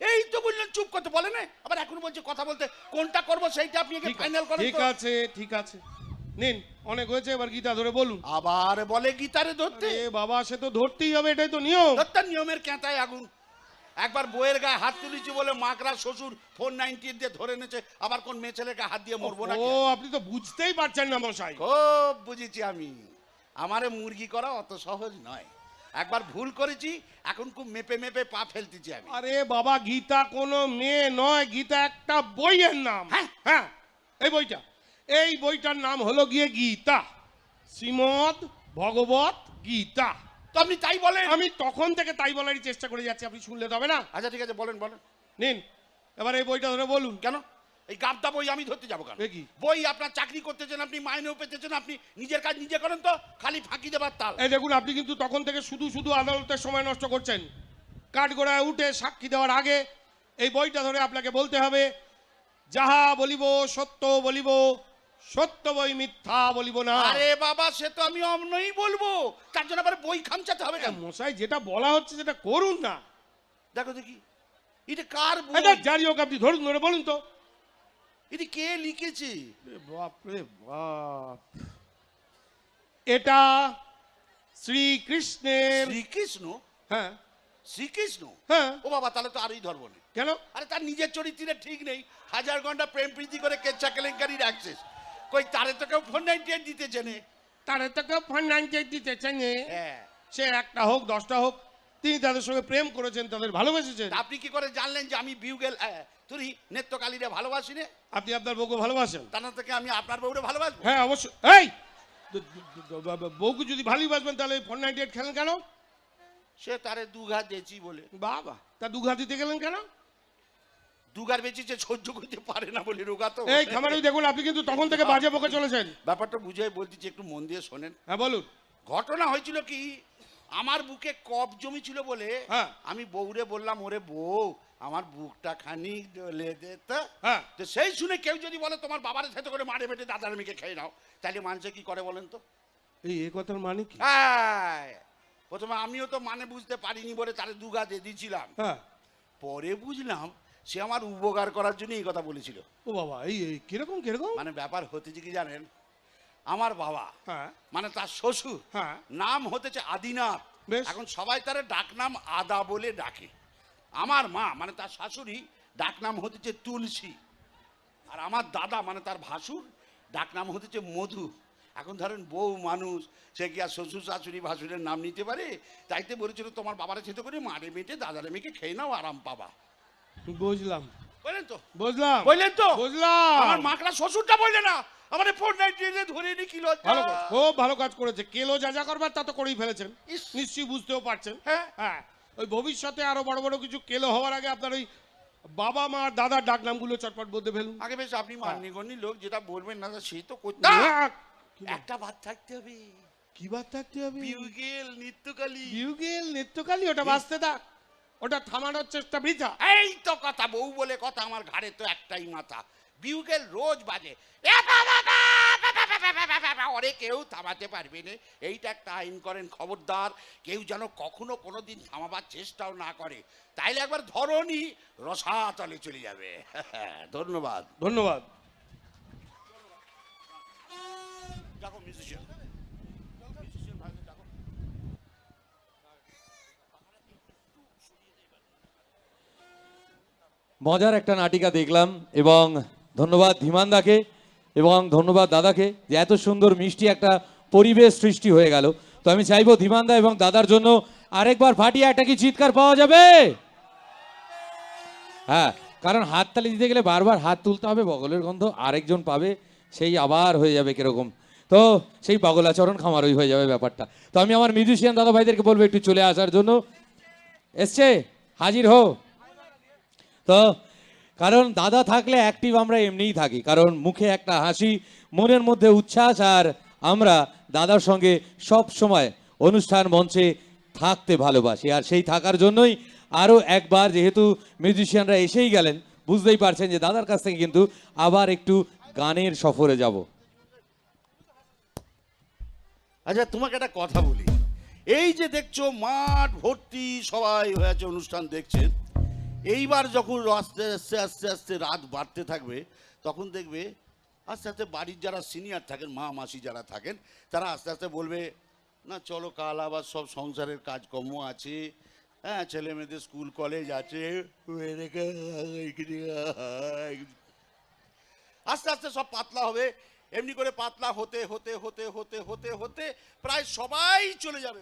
এই তো বললেন চুপ করতে, বলে না আবার এখন বলছে কথা বলতে। কোনটা করবো সেইটা আপনি ফাইনাল করেন ঠিক তো। আছে ঠিক আছে, নিন অনেক হয়েছে, এবার গীতা ধরে বলুন। আবার বলে গীতারে ধরতে। এ বাবা সে তো ধরতেই হবে, এটাই তো নিয়ম। ধরতার নিয়মের ক্যাঁতায় আগুন। একবার বইয়ের গায়ে হাত তুলেছি বলে মাকড়া শ্বশুর 490 দিয়ে ধরে এনেছে, আবার কোন মেয়ে ছেলেকে হাত দিয়ে মরবো না? ও আপনি তো বুঝতেই পারছেন না মশাই। খুব বুঝেছি আমি, আমারে মুরগি করা অত সহজ নয়। একবার ভুল করেছি, এখন খুব মেপে মেপে পা ফেলতেছি আমি। আরে বাবা গীতা কোনো মেয়ে নয়, গীতা একটা বইয়ের নাম। হ্যাঁ? হ্যাঁ এই বইটার নাম হলো গিয়ে গীতা, শ্রীমদ ভগবত গীতা। তো আপনি তাই বলেন। আমি তখন থেকে তাই বলারই চেষ্টা করে যাচ্ছি, আপনি শুনলে তবে না। আচ্ছা ঠিক আছে, বলেন বলেন। নিন এবার এই বইটা ধরে বলুন। কেন এই গাবটা বই আমি ধরতে যাবো কেন? এ কি? বই আপনার চাকরি করতেছেন, আপনি মাইনেও পেতেছেন, আপনি নিজের কাজ নিজে করেন তো, খালি ফাঁকি দেবার তাল। এই দেখুন আপনি কিন্তু তখন থেকে শুধু শুধু আদালতের সময় নষ্ট করছেন। কাঠগড়ায় উঠে সাক্ষী দেওয়ার আগে এই বইটা ধরে আপনাকে বলতে হবে, যাহা বলিব সত্য বলিব, সত্য বই মিথ্যা বলিব না। আরে বাবা সে তো আমি অমনই বলবো, তার জন্য আবার বই খামচাতে হবে কেন? মশাই যেটা বলা হচ্ছে সেটা করুন না। দেখো দেখি এটা কার বই? এটা জারি হোক, আপনি ধরুন ধরে বলুন তো। এটা কে লিখেছে? বাপ রে বাপ, এটা শ্রীকৃষ্ণের। শ্রীকৃষ্ণ? হ্যাঁ শ্রীকৃষ্ণ? হ্যাঁ। ও বাবা তাহলে তো আরই ধরবো না। কেন? আরে তার নিজের চরিত্রে ঠিক নেই, 1000 ঘন্টা প্রেম প্রীতি করে কেচ্ছা কেলেঙ্কারি রাখছিস, কই তারে তো কেউ 498 দিতে চেনে? তারা তো কেউ 498 দিতে চান। হ্যাঁ। সে একটা হোক 10টা হোক, তিনি তাদের সঙ্গে প্রেম করেছেন, তাদের ভালোবেসেছেন। তা আপনি কি করে জানলেন যে আমি বিউগেল তুই নেত্রকালীরে ভালোবাসি নে? আপনি আপনার বউকে ভালোবাসেন? তা না থেকে আমি আপনার বউরে ভালোবাসবো? হ্যাঁ অবশ্যই। এই বউকে যদি ভালোবাসবেন তাহলে 498 খেলেন কেন? সে তারে দুঘা দিয়েছি বলে। বাবা তা দুঘা দিতে গেলেন কেন? দুগার বেঁচেছে সহ্য করতে পারে না বলে রোগা তো। এই খামারই দেখুন আপনি কিন্তু তখন থেকে বাজে বকে চলেছেন। ব্যাপারটা বুঝে বলতেছি, একটু মন দিয়ে শোনেন। হ্যাঁ বলুন। ঘটনা হয়েছিল কি, আমার বুকে কফ জমি ছিল বলে হ্যাঁ। আমি বউরে বললাম, ওরে বউ আমার বুকটা খানি ডলে দে তো। হ্যাঁ। তো সেই শুনে কেউ যদি বলে তোমার বাবারে সাথে করে মারে বেটে দাদার মেয়েকে খেয়ে নাও, তাহলে মানুষে কি করে বলেন তো? এই কথার মানে কি? হ্যাঁ, প্রথমে আমিও তো মানে বুঝতে পারিনি বলে তারে দুগা দিয়ে দিয়েছিলাম। হ্যাঁ। পরে বুঝলাম সে আমার উপকার করার জন্য এই কথা বলেছিল। ও বাবা এই কিরকম কিরকম? মানে ব্যাপার হতেছে কি জানেন, আমার বাবা হ্যাঁ। মানে তার শ্বশুর হ্যাঁ। নাম হতেছে আদিনাথ। বেশ। এখন সবাই তার ডাক নাম আদা বলে ডাকে। আমার মা মানে তার শাশুড়ি ডাক নাম হতেছে তুলসী। আর আমার দাদা মানে তার ভাসুর ডাক নাম হতেছে মধু। এখন ধরেন বউ মানুষ, সে কি আর শ্বশুর শাশুড়ি ভাসুরের নাম নিতে পারে? তাইতে বলেছিল তোমার বাবারে খেতে করে মারে বেটে দাদারে মেয়েকে খেয়ে নাও, আরাম পাবা। বুঝলাম বললেন তো? বুঝলাম বললেন তো? বুঝলাম। আমার মাকড়া শ্বশুরটা বললে না, আমার 498 ধরে নি কিলো। খুব ভালো কাজ করেছে, কেলো যা যা করবার তা তো করেই ফেলেছেন, ইস। নিশ্চয়ই বুঝতেও পারছেন। হ্যাঁ। হ্যাঁ ওই ভবিষ্যতে আরো বড় বড় কিছু কেলো হওয়ার আগে আপনার ওই বাবা মা দাদার ডাক নামগুলো চটপট বলতে ফেলুন। আগে বেশ আপনি মান্যগণ্যী লোক, যেটা বলবেন না সেই তো করতে না, একটা বাদ থাকতে হবে, কি বাদ থাকতে হবে? বিউগেল নৃত্যকালী। বিউগেল নৃত্যকালী, ওটা বাজতে থাক, ওটা থামানোর চেষ্টা বৃথা। এই তো কথা, বউ বলে কথা, আমার ঘাড়ে তো একটাই মাথা, বিউগেল রোজ বাজে, ওরে কেউ থামাতে পারবে না, এইটা একটা আইন করেন, খবরদার কেউ যেন কখনো কোনোদিন থামাবার চেষ্টাও না করে, তাইলে একবার ধরনি রসাতলে চলে যাবে। ধন্যবাদ। ধন্যবাদ। দেখো মিউজিশিয়ান, মজার একটা নাটিকা দেখলাম, এবং ধন্যবাদ ধীমানদাকে এবং ধন্যবাদ দাদাকে যে এত সুন্দর মিষ্টি একটা পরিবেশ সৃষ্টি হয়ে গেল। তো আমি চাইবো ধীমানদা এবং দাদার জন্য আরেকবার ফাটিয়ে একটা কি চিৎকার পাওয়া যাবে? হ্যাঁ, কারণ হাততালি দিতে গেলে বারবার হাত তুলতে হবে, বগলের গন্ধ আরেকজন পাবে, সেই আবার হয়ে যাবে কিরকম, তো সেই বগলাচরণ খামারই হয়ে যাবে ব্যাপারটা। তো আমি আমার মিউজিশিয়ান দাদা ভাইদেরকে বলবো একটু চলে আসার জন্য। এসছে, হাজির হো। তো কারণ দাদা থাকলে অ্যাক্টিভ আমরা এমনিই থাকি, কারণ মুখে একটা হাসি, মনের মধ্যে উচ্ছ্বাস, আর আমরা দাদার সঙ্গে সব সময় অনুষ্ঠান মঞ্চে থাকতে ভালোবাসি। আর সেই থাকার জন্যই আরও একবার, যেহেতু মিউজিশিয়ানরা এসেই গেলেন, বুঝতেই পারছেন যে দাদার কাছ থেকে কিন্তু আবার একটু গানের সফরে যাব। আচ্ছা তোমাকে একটা কথা বলি, এই যে দেখছো মাঠ ভর্তি সবাই হয়েছে অনুষ্ঠান দেখছেন, এইবার যখন আস্তে আস্তে আস্তে আস্তে রাত বাড়তে থাকবে, তখন দেখবে আস্তে আস্তে বাড়ির যারা সিনিয়র থাকেন, মা মাসি যারা থাকেন, তারা আস্তে আস্তে বলবে না চলো কাল আবার সব সংসারের কাজকর্ম আছে, হ্যাঁ ছেলে মেয়েদের স্কুল কলেজ আছে, আস্তে আস্তে সব পাতলা হবে, এমনি করে পাতলা হতে হতে হতে হতে হতে হতে প্রায় সবাই চলে যাবে।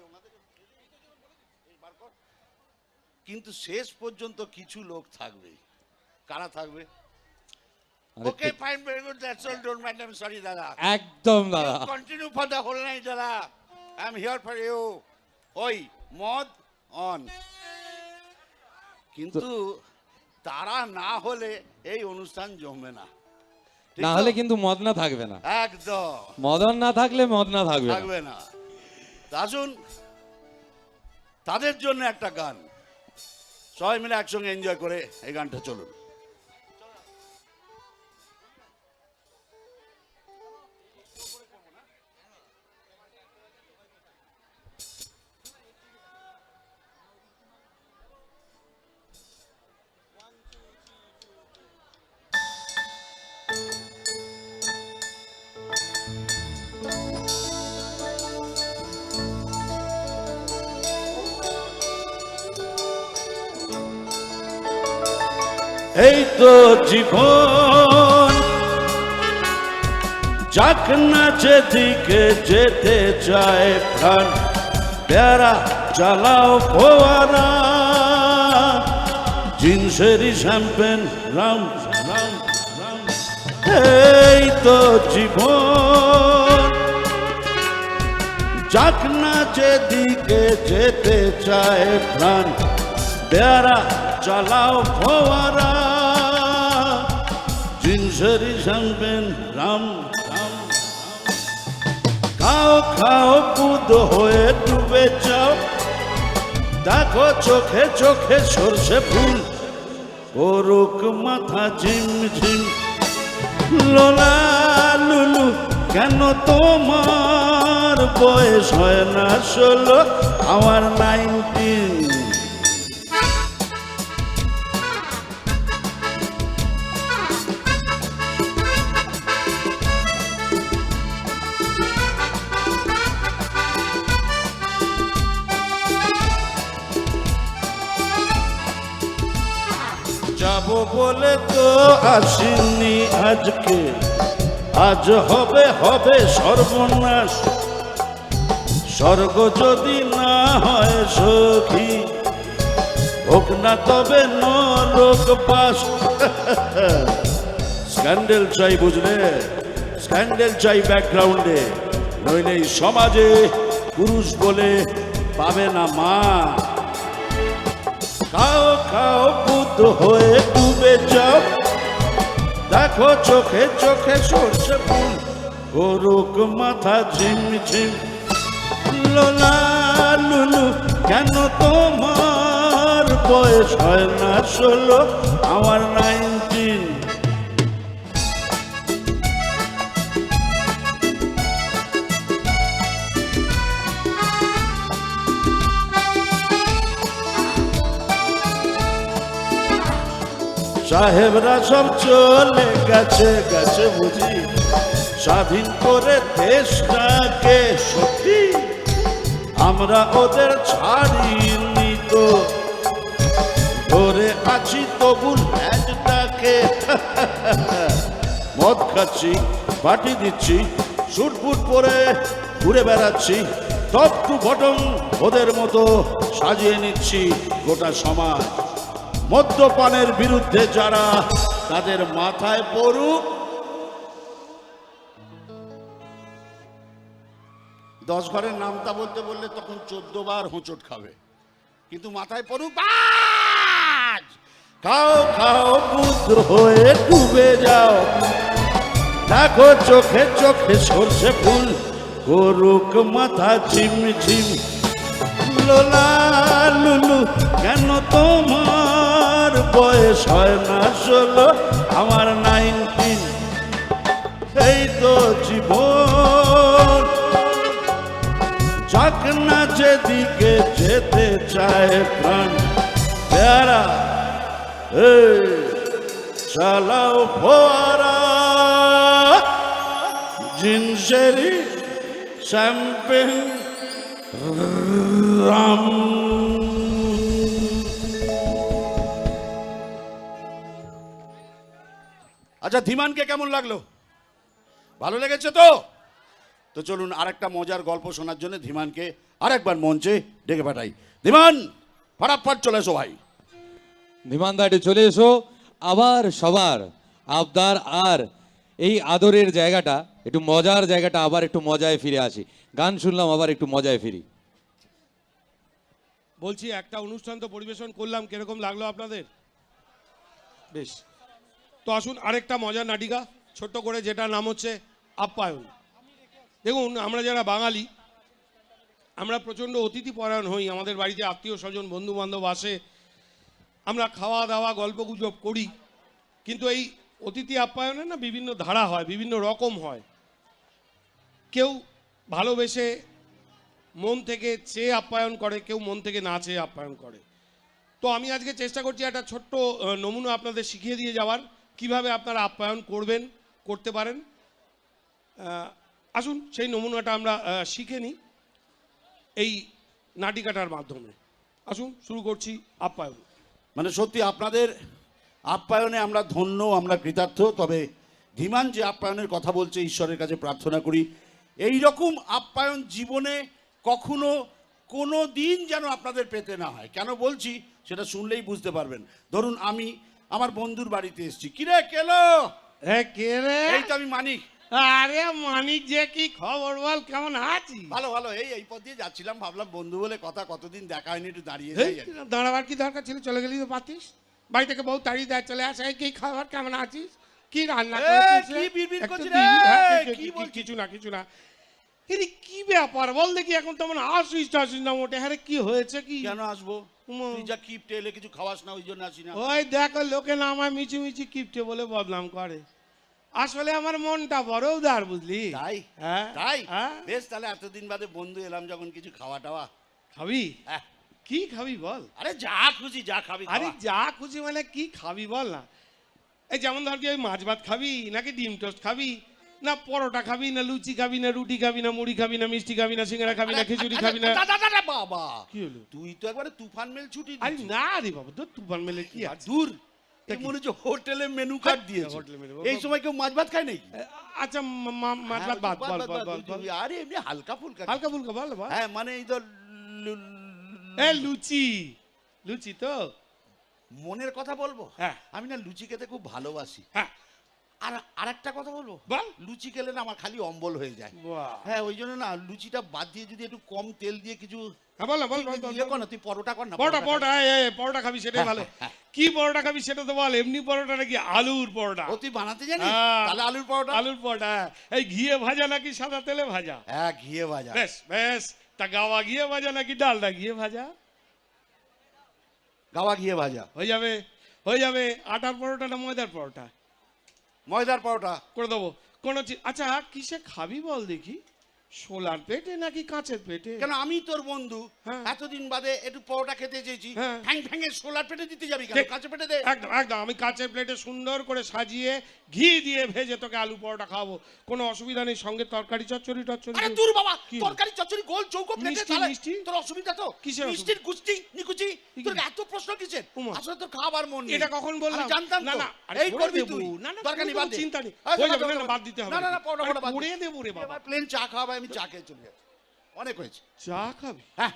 কিন্তু শেষ পর্যন্ত কিছু লোক থাকবে, কারা থাকবে? Okay fine, very good, that's all, don't mind, I am sorry দাদা। একদম দাদা, continue for the whole night দাদা, I am here for you. ওই মদ অন, কিন্তু তারা না হলে এই অনুষ্ঠান জমবে না, ঠিক না তো? হলে কিন্তু মদনা থাকবে না, একদম মদন না থাকলে মদনা থাকবে না। থাকবে না। আসুন তাদের জন্য একটা গান, সবাই মিলে একসঙ্গে এনজয় করে এই গানটা চলুন। এই তো জীবন, যাক না যেদিকে যেতে চায় প্রাণ, প্যারা চালাও ফোয়ারা, জিন্সেরই শ্যাম্পেন রাম রাম রাম। এই তো জীবন, যাক না যেদিকে যেতে চায় প্রাণ, প্যারা চালাও ফোয়ারা, জিন্সেরই শ্যাম্পেন রাম রাম। খাও খাও বুধ হয়ে ডুবে যাও, দেখো চোখে চোখে সরষে ফুল, করুক মাথা ঝিম ঝিম। লোলা লুলু কেন তোমার বয়স হয় না 16, আমার 19। যাবো বলে তো আসিনি আজকে, আজ হবে হবে সর্বনাশ, স্বর্গ যদি না হয় সখী, হোক না তবে নরক বাস। স্ক্যান্ডেল চাই বুঝলে, স্ক্যান্ডেল চাই ব্যাকগ্রাউন্ডে, নইলে এই সমাজে পুরুষ বলে পাবে না মা। খাও খাও বুদ্ধ হয়ে ডুবে যাও, দেখো চোখে চোখে সরষে ফুল, করুক মাথা ঝিমঝিম। লোলা লুলু কেন তোমার বয়স হয় না 16, আমার 19। সাহেবরা সব চলে গেছে গেছে বুঝি, স্বাধীন করে দেশটাকে সত্যি, আমরা ওদের ছাড়িনি তো, ধরে আছি তবু ল্যাজটাকে। মদ খাচ্ছি, পার্টি দিচ্ছি, শুটবুট পরে ঘুরে বেড়াচ্ছি, টপ টু বটম ওদের মতো সাজিয়ে নিচ্ছি গোটা সমাজ। মদ্যপানের বিরুদ্ধে যারা, তাদের মাথায় পড়ুক 10 ঘরের নামটা বলতে বললে তখন 14 বার হোঁচট খাবে, কিন্তু মাথায় পড়ুক বাজ। খাও খাও বুদ্ধ হয়ে ডুবে যাও, দেখো চোখে চোখে সরষে ফুল, করুক মাথা ঝিমঝিম। লোলা লুলু কেন তোমার বয়স হয় না 16, আমার 19। এই তো জীবন, যাক না যেদিকে যেতে চায় প্রাণ, যারা চালাও ফোয়ারা, জিনসেরি শ্যাম্পেন রাম। আচ্ছা, ধীমানকে কেমন লাগলো? ভালো লেগেছে তো? তো চলুন আরেকটা মজার গল্প শোনার জন্য ধীমানকে আরেকবার মঞ্চে ডেকে পাঠাই। ধীমান, ফটাফট চলে এসো ভাই। ধীমান দা, একটু চলে এসো। আবার সবার আবদার আর এই আদরের জায়গাটা, একটু মজার জায়গাটা, আবার একটু মজায় ফিরে আসি। গান শুনলাম, আবার একটু মজায় ফিরি। বলছি, একটা অনুষ্ঠান তো পরিবেশন করলাম, কিরকম লাগলো আপনাদের? বেশ। তো আসুন আরেকটা মজার নাটিকা ছোট্ট করে, যেটা নাম হচ্ছে আপ্যায়ন। দেখুন, আমরা যারা বাঙালি, আমরা প্রচণ্ড অতিথি পরায়ণ হই। আমাদের বাড়িতে আত্মীয় স্বজন বন্ধু বান্ধব আসে, আমরা খাওয়া দাওয়া গল্পগুজব করি, কিন্তু এই অতিথি আপ্যায়নের না বিভিন্ন ধারা হয়, বিভিন্ন রকম হয়। কেউ ভালোবেসে মন থেকে চেয়ে আপ্যায়ন করে, কেউ মন থেকে না চেয়ে আপ্যায়ন করে। তো আমি আজকে চেষ্টা করছি একটা ছোট্ট নমুনা আপনাদের শিখিয়ে দিয়ে যাওয়ার, কিভাবে আপনারা আপ্যায়ন করবেন, করতে পারেন। আসুন সেই নমুনাটা আমরা শিখে নিই এই নাটিকাটার মাধ্যমে। আসুন শুরু করছি আপ্যায়ন। মানে সত্যি আপনাদের আপ্যায়নে আমরা ধন্য, আমরা কৃতার্থ। তবে ধীমান যে আপ্যায়নের কথা বলছে, ঈশ্বরের কাছে প্রার্থনা করি এই রকম আপ্যায়ন জীবনে কখনো কোনো দিন যেন আপনাদের পেতে না হয়। কেন বলছি সেটা শুনলেই বুঝতে পারবেন। ধরুন আমি আমার বন্ধুর বাড়িতে এসেছি। কিরে কেলো? হ্যাঁ, কে রে? এই তো আমি মানিক। আরে মানিক যে, কি খবর বল, কেমন আছিস? ভালো ভালো, এই পথ দিয়ে যাচ্ছিলাম, ভাবলাম বন্ধু বলে কথা, কতদিন দেখা হয়নি, একটু দাঁড়িয়ে যাই। দাঁড়াবার কি দরকার ছিল? চলে গেলি তো পাতিস। বাড়ি থেকে বউ তাড়িয়ে দেয়, চলে আসে। কি খাবার, কেমন আছিস, কি রান্না করেছিস? কি বিড়বিড় একটু করছিস দিবি? রে? হ্যাঁ, কি বলছিস? কিছু না কিছু না। এরে কি ব্যাপার বল দেখি, এখন তো মনে আসিস টাসিস না মোটে। হ্যাঁ, কি হয়েছে কি? কেন আসবো? তুই যা কিপটে, এলে কিছু খাওয়াস না, ওই জন্য আসি না। ওই দেখো, লোকে না আমায় মিচি মিচি কিপটে বলে বদনাম করে। আসলে আমার মনটা বড় উদার, বুঝলি? তাই? হ্যাঁ তাই? হ্যাঁ। বেশ, তাহলে এতদিন বাদে বন্ধু এলাম যখন, কিছু খাওয়া টাওয়া। খাবি? হ্যাঁ। কি খাবি বল? আরে যা খুশি যা খাবি আরে খাওয়া। যা খুশি মানে কি খাবি বল না। এই যেমন ধর কি, ওই মাছ ভাত খাবি, নাকি ডিম টোস্ট খাবি, না পরোটা খাবি, না লুচি খাবি, না রুটি খাবি, না মুড়ি খাবি, না মিষ্টি খাবি, না সিঙ্গারা খাবি, না খিচুড়ি খাবি, না? বাবা, কি হলো? তুই তো একবারে তুফান মেল ছুটি আরে দিচ্ছিস। না রে বাবা, তোর তুফান মেলে কি আছে? দূর, তা এই কি? মনে হচ্ছে হোটেলে মেনু কার্ড দিয়েছে। হোটেলে menu, এই সময় কেউ মাছ ভাত খায় নাকি? আচ্ছা, মাছ ভাত বাদ, বল বল বল বল। আরে এমনি হালকা ফুলকা। হালকা ফুলকা বল বল। হ্যাঁ, মানে এই তো এ লুচি, লুচি তো। মনের কথা বলবো। হ্যাঁ। আমি না লুচি খেতে খুব ভালোবাসি। হ্যাঁ, আর আরেকটা কথা বলবো, বল। লুচি খেলে না আমার খালি অম্বল হয়ে যায়। বাহ। হ্যাঁ, ওই জন্য না লুচিটা বাদ দিয়ে যদি একটু কম তেল দিয়ে কিছু হ্যাঁ, বল না, বল, বল, ইয়ে কর বল। না, তুই পরোটা কর না। পরোটা, পরোটা পরোটা, পরোটা খাবি সেটাই ভালো। হ্যাঁ। কি পরোটা খাবি সেটা তো বল। এমনি পরোটা নাকি আলুর পরোটা? ও তুই বানাতে জানিস? হ্যাঁ। তাহলে আলুর পরোটা। আলুর পরোটা, হ্যাঁ। এই ঘিয়ে ভাজা নাকি সাদা তেলে ভাজা? হ্যাঁ, ঘিয়ে ভাজা। বেশ বেশ, তা গাওয়া ঘিয়ে ভাজা নাকি ডালডা ঘিয়ে ভাজা? গাওয়া ঘিয়ে ভাজা। হয়ে যাবে, হয়ে যাবে। আটার পরোটা না ময়দার পরোটা? ময়দার পরোটা। করে দেবো কোনো আচ্ছা, কিসে খাবি বল দেখি? শোলার পেটে নাকি কাঁচের পেটে? কেন, আমি তোর বন্ধু, হ্যাঁ। এতদিন বাদে একটু পরোটা খেতে চেয়েছি, হ্যাঁ। ঠ্যাং ঠ্যাঙে সোলার পেটে দিতে যাবি কেন? ঠিক। কাঁচা পেটে দে। একদম একদম, আমি কাঁচের প্লেটে সুন্দর করে সাজিয়ে ঘি দিয়ে ভেজে তোকে আলু পরোটা খাওয়াবো, কোনো অসুবিধা নেই। সঙ্গে তরকারি চচ্চড়ি টচ্চড়ি আরে দিয়ে- দূর বাবা, কি? তরকারি চচ্চড়ি গোল চৌকো প্লেটে, মিষ্টি, তাহলে মিষ্টি? তোর অসুবিধা তো? কিসের অসুবিধা? মিষ্টির গুষ্টি নিকুচি, কি? তোর এত প্রশ্ন কিসের? ওমা। আসলে তোর খাবার মন নেই। এটা কখন বললাম? আমি জানতাম না তো। না, আরে এই করে করবি দেবো। তুই। না না, দরকার নেই, কোনো বাদ দে। চিন্তা নেই। আরে হয়ে বাদ যাবে, দে, না না, বাদ দিতে হবে না না না, পরোটা আরে পরোটা বাদ দে। করে দেবো রে বাবা। প্লেন চা খাওয়াবে, আমি চা খেয়ে চলে যাচ্ছি। অনেক হয়েছে। চা খাবি? হ্যাঁ,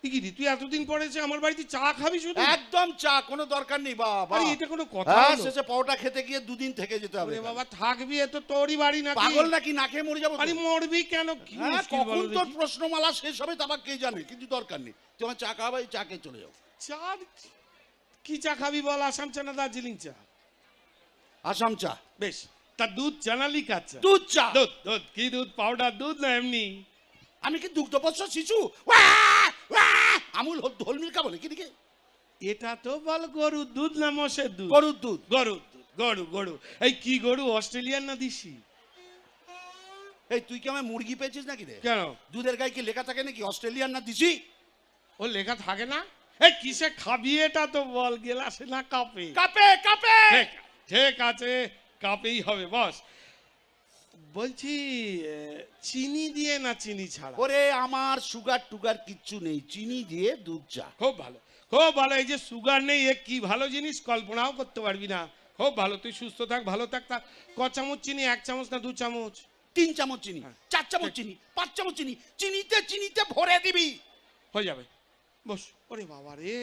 কি রে, তুই এতদিন পরে এসে আমার বাড়িতে চা খাবি শুধু? একদম চা, কোনো দরকার নেই বাবা। আরে এটা কোনো কথা হ্যাঁ, হলো? শেষে পরোটা খেতে গিয়ে দুদিন থেকে যেতে হবে। ওরে বাবা, থাকবি, এ তো তোরই বাড়ি নাকি? পাগল নাকি, না খেয়ে মরে যাবো তো? আরে মরবি কেন? কি হ্যাঁ, মুশকিল কখন বলো তোর দেখি? প্রশ্নমালা শেষ হবে তা আবার কে জানে, কিন্তু দরকার নেই। তুই আমার চা খাওয়াবে, চা খেয়ে চলে যাও। চা? কি চা খাবি বল? আসাম চা না দার্জিলিং চা? আসাম চা। বেশ, তা দুধ চা না লিকার চা? দুধ চা। দুধ, দুধ কি দুধ? পাউডার দুধ না এমনি? আমি কি দুগ্ধবৎস শিশু? ওয়াহ! ওয়াহ! আমুল ঢোল মিল্কা বলে কি দিকে? এটা তো বল গরুর দুধ না মোষের দুধ? গরুর দুধ। গরুর দুধ, গরু গরু। এই কি গরু, অস্ট্রেলিয়ান না দিশি? এই তুই কি আমায় মুরগি পেয়েছিস নাকি রে? কেন? দুধের গায়ে কি লেখা থাকে নাকি অস্ট্রেলিয়ান না দিছি? ও লেখা থাকে না? এই কিসে খাবি এটা তো বল। গেলাসে না কাপে? কাপে কাপে। ঠিক, ঠিক আছে, কাপেই হবে। বস, বলছি চিনি দিয়ে না চিনি ছাড়া? ওরে আমার সুগার টুগার কিচ্ছু নেই, চিনি দিয়ে দুধ চা। খুব ভালো, খুব ভালো। এই যে সুগার নেই, এ কি ভালো জিনিস, কল্পনাও করতে পারবি না। খুব ভালো, তুই সুস্থ থাক, ভালো থাক। তা ক চামচ চিনি? 1 চামচ না 2 চামচ? 3 চামচ চিনি, 4 চামচ চিনি, 5 চামচ চিনি, চিনিতে চিনিতে ভরে দিবি। হয়ে যাবে, বস। ওরে বাবা রে।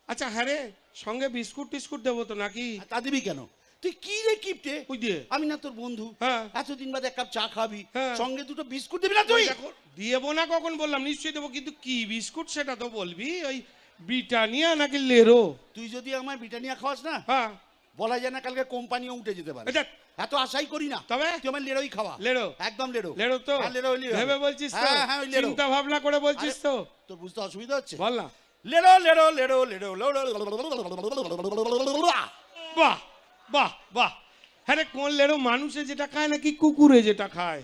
আচ্ছা হ্যাঁ রে, সঙ্গে বিস্কুট টিস্কুট দেবো তো নাকি? তা দিবি কেন? তুই কি রে কিপটে? ওই দিয়ে। আমি না তোর বন্ধু? হ্যাঁ। এতদিন বাদে 1 কাপ চা খাবি, হ্যাঁ। সঙ্গে দুটো বিস্কুট দিবি না তুই? দেখো, দিয়েবো না কখন বললাম? নিশ্চয়ই দেবো, কিন্তু কি বিস্কুট সেটা তো বলবি। ওই ব্রিটানিয়া নাকি লেরো? তুই যদি আমায় ব্রিটানিয়া খাওয়াস না, হ্যাঁ, বলা যায় না কালকে কোম্পানিও উঠে যেতে পারে। এটা এত আশাই করি না। তবে? তুই আমার লেরোই খাওয়া। লেরো? একদম লেরো। লেরো তো? হ্যাঁ, লেরো হইলেই হবে। ভেবে বলছিস তো? হ্যাঁ, হ্যাঁ, ওই লেরো। চিন্তা ভাবনা করে বলছিস তো? তোর বুঝতে অসুবিধা হচ্ছে? বল না। লেরো লেরো লেরো লেরো লেরো। বাহ বাহ বাহ। হ্যাঁ রে, কোন লেরো? মানুষে যেটা খায় নাকি কুকুরে যেটা খায়?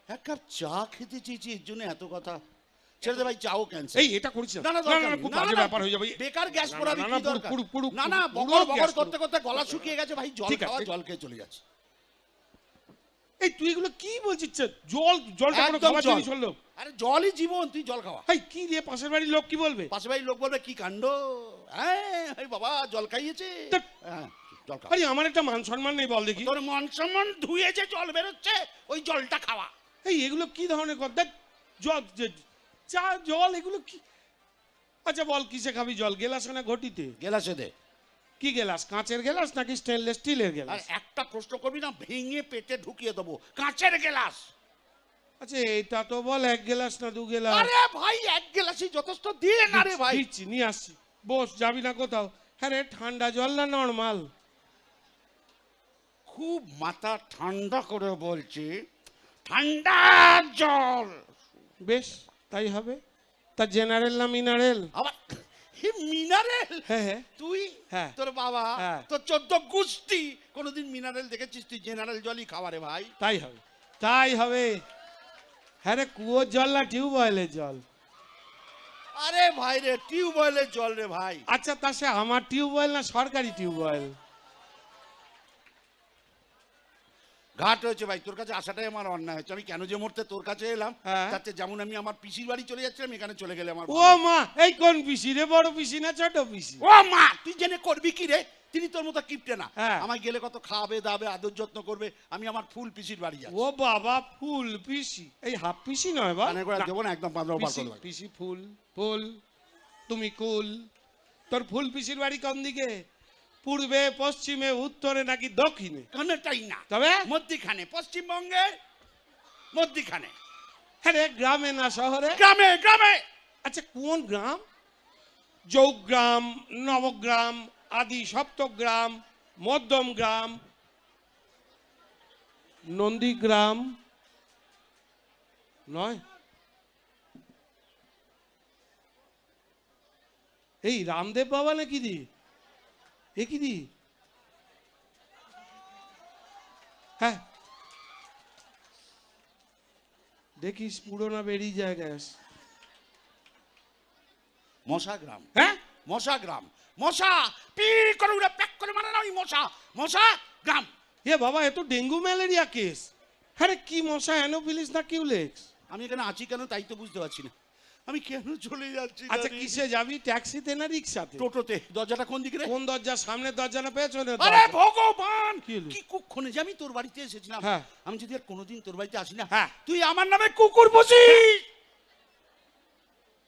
1 কাপ চা খেতে চেয়েছি, এর জন্য এত কথা। ছেড়ে দে ভাই, চাও ক্যান্সেল। এই এটা করিস না না, না, না, দরকার না, নেই। খুব না, বাজে না, ব্যাপার হয়ে যাবে। বেকার গ্যাস না, পোড়াবি, না, কি না, দরকার? পুরো, পুরো, না না, পুরো বকর গ্যাস বকর করতে পুরো। করতে গলা শুকিয়ে গেছে ভাই, জল ঠিক আছে, খাওয়া, ঠিক। জল খেয়ে চলে যাচ্ছে। এই তুই এগুলো কি বলছিস? জল, জলটা কোনো একদম খাবার জল। জিনিস হলো? আরে জলই জীবন, তুই জল খাওয়া। এই কি রে, পাশের বাড়ির লোক কি বলবে? পাশে ভাই লোক বলবে কি কাণ্ড, হ্যাঁ এই বাবা জল খাইয়েছে। তা- হ্যাঁ, জল খাওয়া। আরে আমার একটা মান সম্মান নেই বল দেখি? তোর মন সম্মান ধুয়ে যে জল বেরোচ্ছে, ওই জলটা খাওয়া। এই এগুলো কি ধরনের কথা? দেখ, জল, চা, জল, এগুলো কি? আচ্ছা বল, কিসে খাবি জল? গেলাসে না ঘটিতে? গেলাসে দে। কি গেলাস? কাঁচের গেলাস নাকি স্টেনলেস স্টিলের আর গেলাস? একটা প্রশ্ন করবি না, ভেঙে পেটে ঢুকিয়ে দেবো। কাঁচের গেলাস। আচ্ছা এটা তো বল, 1 গেলাস না 2 গেলাস? আরে ভাই, 1 গেলাসই যথেষ্ট, দিয়ে না রে ভাই। দিচ্ছি, নিয়ে আসছি। বস, যাবি না কোথাও? হ্যাঁ রে, ঠান্ডা জল না নর্মাল? খুব মাথা ঠান্ডা করে বলছি, ঠান্ডা জল। বেশ, তাই হবে। তা জেনারেল না মিনারেল? আবার মিনারেল? হ্যাঁ হ্যাঁ। তুই, হ্যাঁ। তোর বাবা, হ্যাঁ। তোর 14 গোষ্ঠী কোনোদিন মিনারেল দেখেছিস? তুই জেনারেল জলই খাওয়া রে ভাই। তাই হবে, তাই হবে। হ্যাঁ রে, কুয়োর জল না টিউবওয়েলের জল? আরে ভাই রে, টিউবওয়েলের জল রে ভাই। আচ্ছা তা সে আমার টিউবওয়েল না সরকারি টিউবওয়েল? ঘাট হয়েছে ভাই, তোর কাছে আসাটাই আমার অন্যায় হয়েছে। আমি কেন যে মুহূর্তে তোর কাছে এলাম, হ্যাঁ। তাতে যেমন আমি আমার পিসির বাড়ি চলে যাচ্ছিলাম, এখানে চলে গেলে আমার ও মা, এই কোন পিসি রে? বড় পিসি না ছোট পিসি? ও মা, তুই জেনে করবি কি রে? তিনি তোর মতো কিপটে না। হ্যাঁ। আমায় গেলে কত খাওয়াবে দাবে, আদর যত্ন করবে। আমি আমার ফুল পিসির বাড়ি যাচ্ছি। ও বাবা, ফুল পিসি? এই হাফ পিসি নয় বা? কানে করে দেবো না, একদম পাঁচরা বার পিসি, করে দেবো। পিসি ফুল, ফুল, তুমি কুল। তোর ফুল পিসির বাড়ি কোন দিকে? পূর্বে পশ্চিমে উত্তরে নাকি দক্ষিণে? কোনটাই না, তবে মধ্যিখানে, পশ্চিমবঙ্গে মধ্যিখানে। আরে গ্রামে না শহরে? গ্রামে, গ্রামে। আচ্ছা কোন গ্রাম? যৌগ্রাম, নবগ্রাম, আদি সপ্তগ্রাম, মধ্যম গ্রাম, নন্দীগ্রাম নয়? এই রামদেব বাবা নাকি দি? এ কি দি? হ্যাঁ দেখিস পুরোনো বেরিয়ে যায় গ্যাস। মশা গ্রাম। হ্যাঁ মশা গ্রাম। মশা পি করে উড়ে প্যাক করে মারে না ওই মশা। মশা গ্রাম। এ বাবা এ তো ডেঙ্গু ম্যালেরিয়া কেস। আরে কি মশা, অ্যানোফিলিস না কিউলেক্স? আমি এখানে আছি কেন তাই তো বুঝতে পারছি না। আমি কেন চলে যাচ্ছি? আচ্ছা জানি? কিসে যাবি, ট্যাক্সিতে না রিক্সাতে? টোটোতে। দরজাটা কোন দিকে রে? কোন দরজা, সামনের দরজা না পেছনের আরে দরজা? ভগবান, কি হলো? কি কুক্ষণে যে আমি তোর বাড়িতে এসেছিলাম। হ্যাঁ। আমি যদি আর কোনোদিন তোর বাড়িতে আসি না, হ্যাঁ। তুই আমার নামে কুকুর বসিস।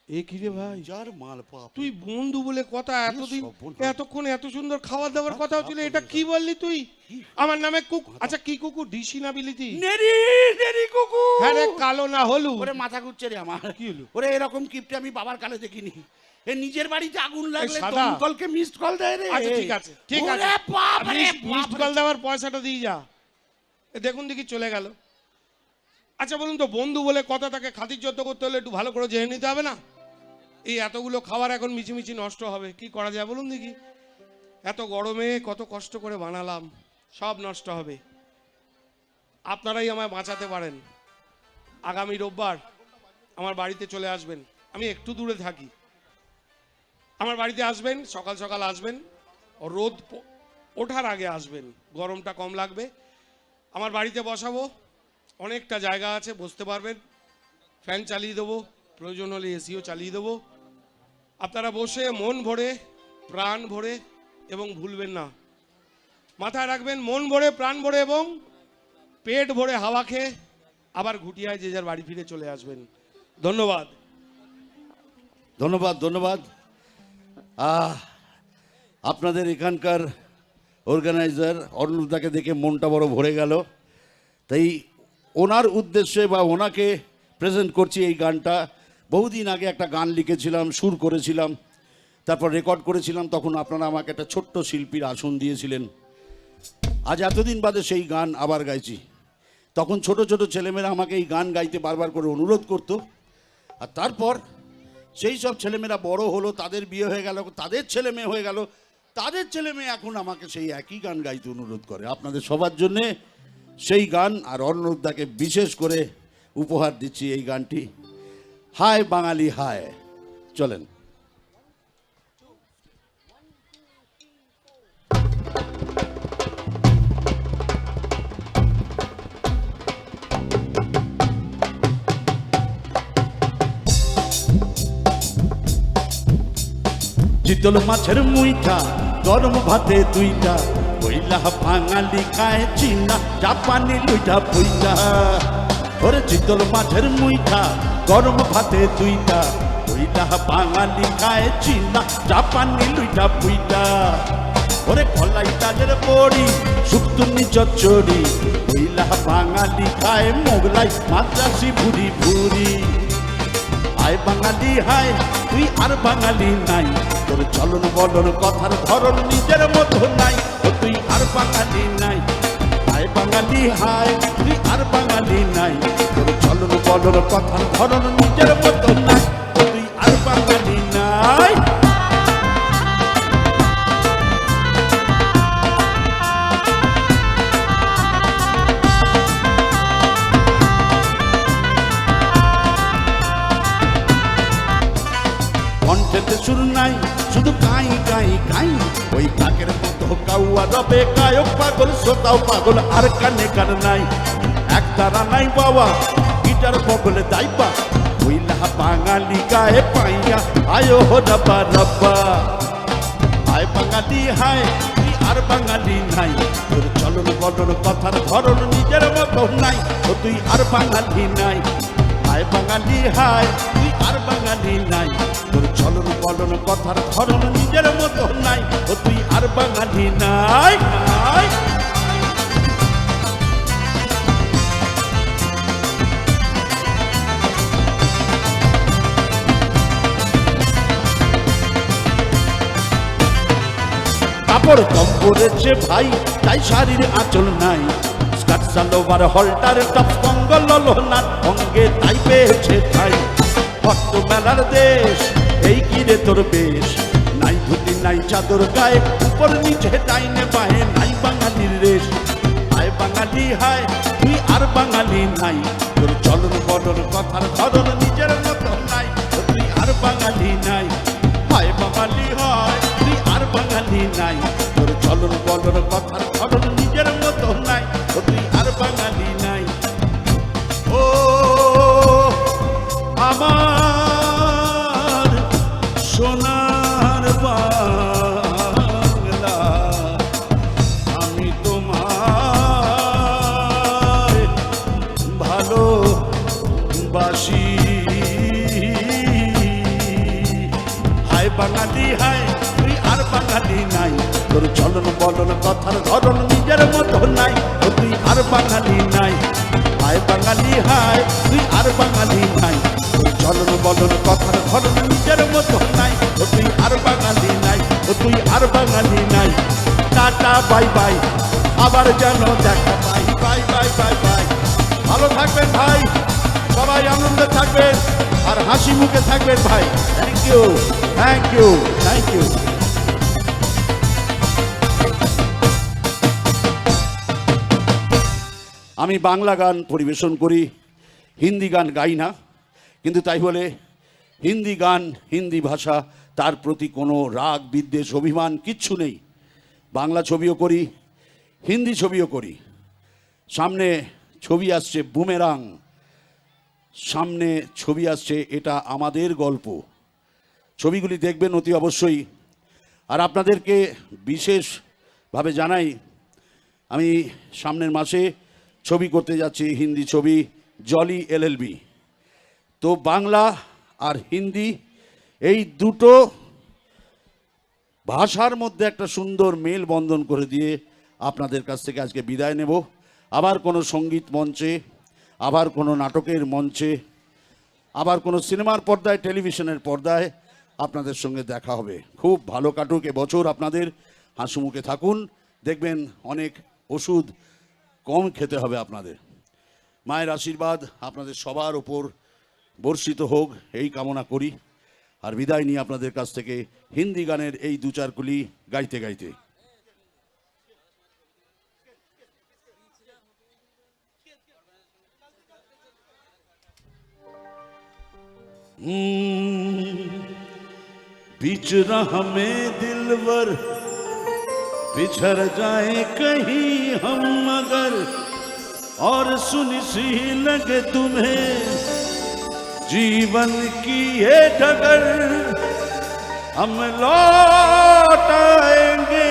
এ কি রে ভাই, যার মাল পাপ। তুই বন্ধু বলে কথা, এতদিন সর্বনাশ। এতক্ষণ এত সুন্দর খাবার দাবার কথা হচ্ছিল, এটা কি বললি তুই? আমার নামে কুকুর? আচ্ছা কি কুকুর, ডিসি না বিলিতি? নেরি নেরি কুকুর। হ্যাঁ রে, কালো না হলুদ? ওরে মাথা ঘুরছে রে আমার। কি হলো? ওরে এরকম কিপটে আমি বাবার কালে দেখিনি। এ নিজের বাড়িতে আগুন লাগলে সাদা? দমকলকে মিসড কল দেয় রে। আচ্ছা ঠিক আছে, ঠিক আছে, ওরে বাপ রে মিসড কল দেওয়ার পয়সাটা দিয়ে যা। এ দেখুন দেখি চলে গেল। আচ্ছা বলুন তো, বন্ধু বলে কথা, তাকে খাতির যত্ন করতে হলে একটু ভালো করে জেনে নিতে হবে না? এই এতগুলো খাবার এখন মিছিমিছি নষ্ট হবে, কি করা যায় বলুন দেখি? এত গরমে কত কষ্ট করে বানালাম, সব নষ্ট হবে। আপনারাই আমায় বাঁচাতে পারেন। আগামী রোববার আমার বাড়িতে চলে আসবেন। আমি একটু দূরে থাকি, আমার বাড়িতে আসবেন, সকাল সকাল আসবেন, রোদ ওঠার আগে আসবেন, গরমটা কম লাগবে। আমার বাড়িতে বসাবো, অনেকটা জায়গা আছে, বসতে পারবেন, ফ্যান চালিয়ে দেবো, প্রয়োজন হলে এসিও চালিয়ে দেবো। আপনারা বসে মন ভরে, প্রাণ ভরে এবং ভুলবেন না, মাথায় রাখবেন, মন ভরে, প্রাণ ভরে এবং পেট ভরে হাওয়া খেয়ে আবার ঘুটিয়ায় যে যার বাড়ি ফিরে চলে আসবেন। ধন্যবাদ। ধন্যবাদ, ধন্যবাদ। আপনাদের এখানকার অর্গানাইজার অর্ণবদাকে দেখে মনটা বড় ভরে গেল। তাই ওনার উদ্দেশ্যে বা ওনাকে প্রেজেন্ট করছি এই গানটা। বহুদিন আগে একটা গান লিখেছিলাম, সুর করেছিলাম, তারপর রেকর্ড করেছিলাম। তখন আপনারা আমাকে একটা ছোট্ট শিল্পীর আসন দিয়েছিলেন। আজ এতদিন বাদে সেই গান আবার গাইছি। তখন ছোট ছোট ছেলেমেয়েরা আমাকে এই গান গাইতে বারবার করে অনুরোধ করতো। আর তারপর সেই সব ছেলেমেয়েরা বড় হলো, তাদের বিয়ে হয়ে গেল, তাদের ছেলে মেয়ে হয়ে গেল, তাদের ছেলে মেয়ে এখন আমাকে সেই একই গান গাইতে অনুরোধ করে। আপনাদের সবার জন্যে সেই গান, আর অর্ণবদাকে বিশেষ করে উপহার দিচ্ছি এই গানটি, হায় বাঙালি হায়। চলেন। চিতল মাছের মুইঠা, গরম ভাতে দুইটা, কইলা বাঙালি খায় চীনা জাপানি লুইটা পুইটা। ওরে চিতল মাছের মুইঠা, গরম ভাতে দুইটা, কইলা বাঙালি খায় চীনা জাপানি লুইটা পুইটা। ওরে কলাই তাদের বড়ি, শুক্তুনি চচ্চড়ি, কইলা বাঙালি খায় মোগলাই মাদ্রাসি ভুরি ভুরি। হায় বাঙালি হায়, তুই আর বাঙালি নাই, তোর চলন বলন কথার ধরন নিজের মতো নাই, ও তুই আর বাঙালি নাই। হায় বাঙালি হায়, তুই আর বাঙালি নাই, তোর চলন বলন কথার ধরন নিজের মতো নাই, ও তুই আর বাঙালি নাই। কণ্ঠেতে সুর নাই, শুধু কাই কাই কাই, ওই কাকের মতো কাউয়া রবে গায়ক পাগল, শ্রোতাও পাগল, আর কানে কান নাই। এক তারা নাই বাবা, গিটার বগলে দাইবা, ওইলা বাঙালি গায়ে পাইয়া আয়ো হো রব্বা রব্বা। হায় বাঙালি হায়, তুই আর বাঙালি নাই, তোর চলন বলন কথার ধরন নিজের মতো নাই, ও তুই আর বাঙালি নাই। হায় বাঙালি হায়, তুই আর বাঙালি নাই, তোর চলন বলন কথার ধরন নিজের মতো নাই, ও তুই আর বাঙালি নাই নাই। কাপড় কম পড়েছে ভাই, তাই শাড়ির আঁচল নাই, স্কার্ট সালোয়ার হলটার টপ কঙ্গল নাট অঙ্গে তাই পেয়েছে ঠাই। ভক্ত মেলার দেশ এই কিরে তোর বেশ, নাই ধুতি নাই চাদর গায়ে, উপর নিচে ডাইনে বায়ে নাই বাঙালির রেশ। হায় বাঙালি হায় তুই আর বাঙালি নাই, তোর চলন বলন কথার ধরন নিজের মতো নাই, তুই আর বাঙালি নাই। হায় বাঙালি হয় তুই আর বাঙালি নাই, তোর চলন বলন কথার ধরন নিজের মতো নাই, তুই আর বাঙালি নাই। ও আমার সোনার বাংলা, আমি তোমায় ভালোবাসি। হায় বাঙালি হায় তুই আর বাঙালি নাই, তোর চলন বলন কথার ধরন নিজের মতো নাই, তুই আর বাঙালি নাই। হায় বাঙালি হায় তুই আর বাঙালি নাই, তোর চলন বলন কথার ধরন নিজের মতো নাই, তুই আর বাঙালি নাই, তুই আর বাঙালি নাই। টাটা বাই বাই, আবার যেন দেখা পাই, বাই বাই বাই বাই। ভালো থাকবেন ভাই, সবাই আনন্দে থাকবেন আর হাসি মুখে থাকবেন ভাই। Thank you thank you thank you. আমি বাংলা গান পরিবেশন করি, হিন্দি গান গাই না, কিন্তু তাই বলে হিন্দি গান হিন্দি ভাষা তার প্রতি কোনো রাগ বিদ্বেষ অভিমান কিচ্ছু নেই। বাংলা ছবিও করি, হিন্দি ছবিও করি। সামনে ছবি আসছে বুমেরাং, সামনে ছবি আসছে এটা আমাদের গল্প। ছবিগুলি দেখবেন অতি অবশ্যই। আর আপনাদেরকে বিশেষভাবে জানাই, আমি সামনের মাসে ছবি করতে যাচ্ছি, হিন্দি ছবি জলি LLB। তো বাংলা আর হিন্দি এই দুটো ভাষার মধ্যে একটা সুন্দর মেল বন্ধন করে দিয়ে আপনাদের কাছ থেকে আজকে বিদায় নেব। আবার কোনো সঙ্গীত মঞ্চে, আবার কোনো নাটকের মঞ্চে, আবার কোনো সিনেমার পর্দায়, টেলিভিশনের পর্দায় আপনাদের সঙ্গে দেখা হবে। খুব ভালো কাটুক এবছর আপনাদের, হাসিমুখে থাকুন, দেখবেন অনেক ওষুধ কম খেতে হবে আপনাদের। মায়ের আশীর্বাদ আপনাদের সবার ওপর বর্ষিত হোক এই কামনা করি। আর বিদায় নিয়ে আপনাদের কাছ থেকে হিন্দি গানের এই দু চার কুলি গাইতে গাইতে। बीच राह में दिलवर बिछड़ जाए कहीं हम मगर, और सुनी सी लगे तुम्हें जीवन की ये डगर, हम लौट आएंगे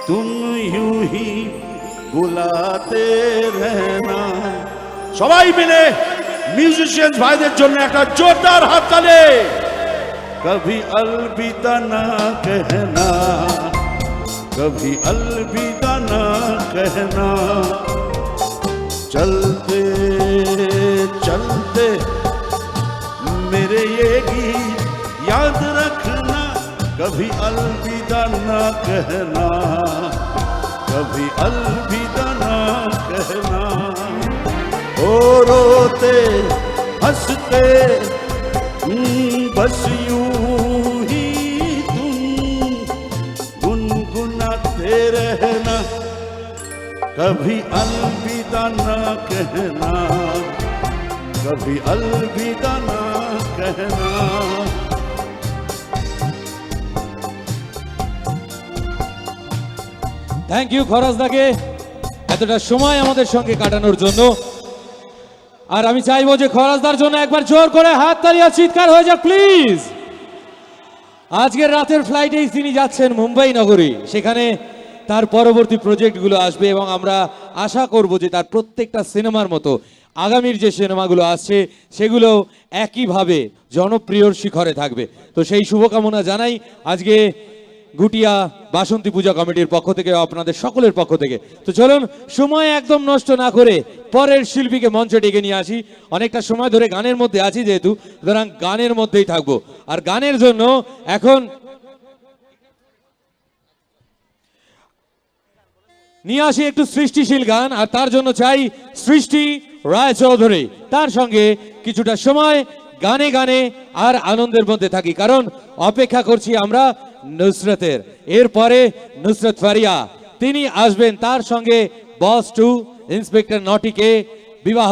तुम यूं ही बुलाते रहना। সবাই মিলে মিউজিশিয়ান ভাইদের জন্য একটা জোরদার হাততালি। कभी अलविदा ना कहना, कभी अलविदा ना कहना, चलते चलते मेरे ये गीत याद रखना, कभी अलविदा ना कहना, कभी अलविदा ना कहना। ओ रोते हंसते बस यूं ही तुम गुनगुनाते रहना, कभी अलविदा ना कहना, कभी अलविदा ना कहना। থ্যাংক ইউ খরাজদাকে এতটা সময় আমাদের সঙ্গে কাটানোর জন্য। আর আমি চাইবো যে খরাজদার জন্য একবার জোর করে হাততালি আর চিৎকার হয়ে যাক প্লিজ। আজকের রাতের ফ্লাইটেই তিনি যাচ্ছেন মুম্বাই নগরী, সেখানে তার পরবর্তী প্রজেক্টগুলো আসবে এবং আমরা আশা করব যে তার প্রত্যেকটা সিনেমার মতো আগামীর যে সিনেমাগুলো আসছে সেগুলো একইভাবে জনপ্রিয়র শিখরে থাকবে। তো সেই শুভকামনা জানাই। আজকে গুটিয়া বাসন্তী পূজা কমিটির পক্ষ থেকে, আপনাদের সকলের পক্ষ থেকে। তো চলুন সময় একদম নষ্ট না করে পরের শিল্পীকে মঞ্চে ডেকে নিয়ে আসি। অনেকটা সময় ধরে গানের মধ্যে আছি যেহেতু, সুতরাং গানের মধ্যেই থাকবো। আর গানের জন্য এখন নিয়ে আসি একটু সৃষ্টিশীল গান, আর তার জন্য চাই সৃষ্টি রায়চৌধুরী। তার সঙ্গে কিছুটা সময় গানে গানে আর আনন্দের মধ্যে থাকি, কারণ অপেক্ষা করছি আমরা নুসরতের। এরপরে নুসরত ফারিয়া তিনি আসবেন, তার সঙ্গে বস 2 ইন্সপেক্টর নটিকে বিবাহ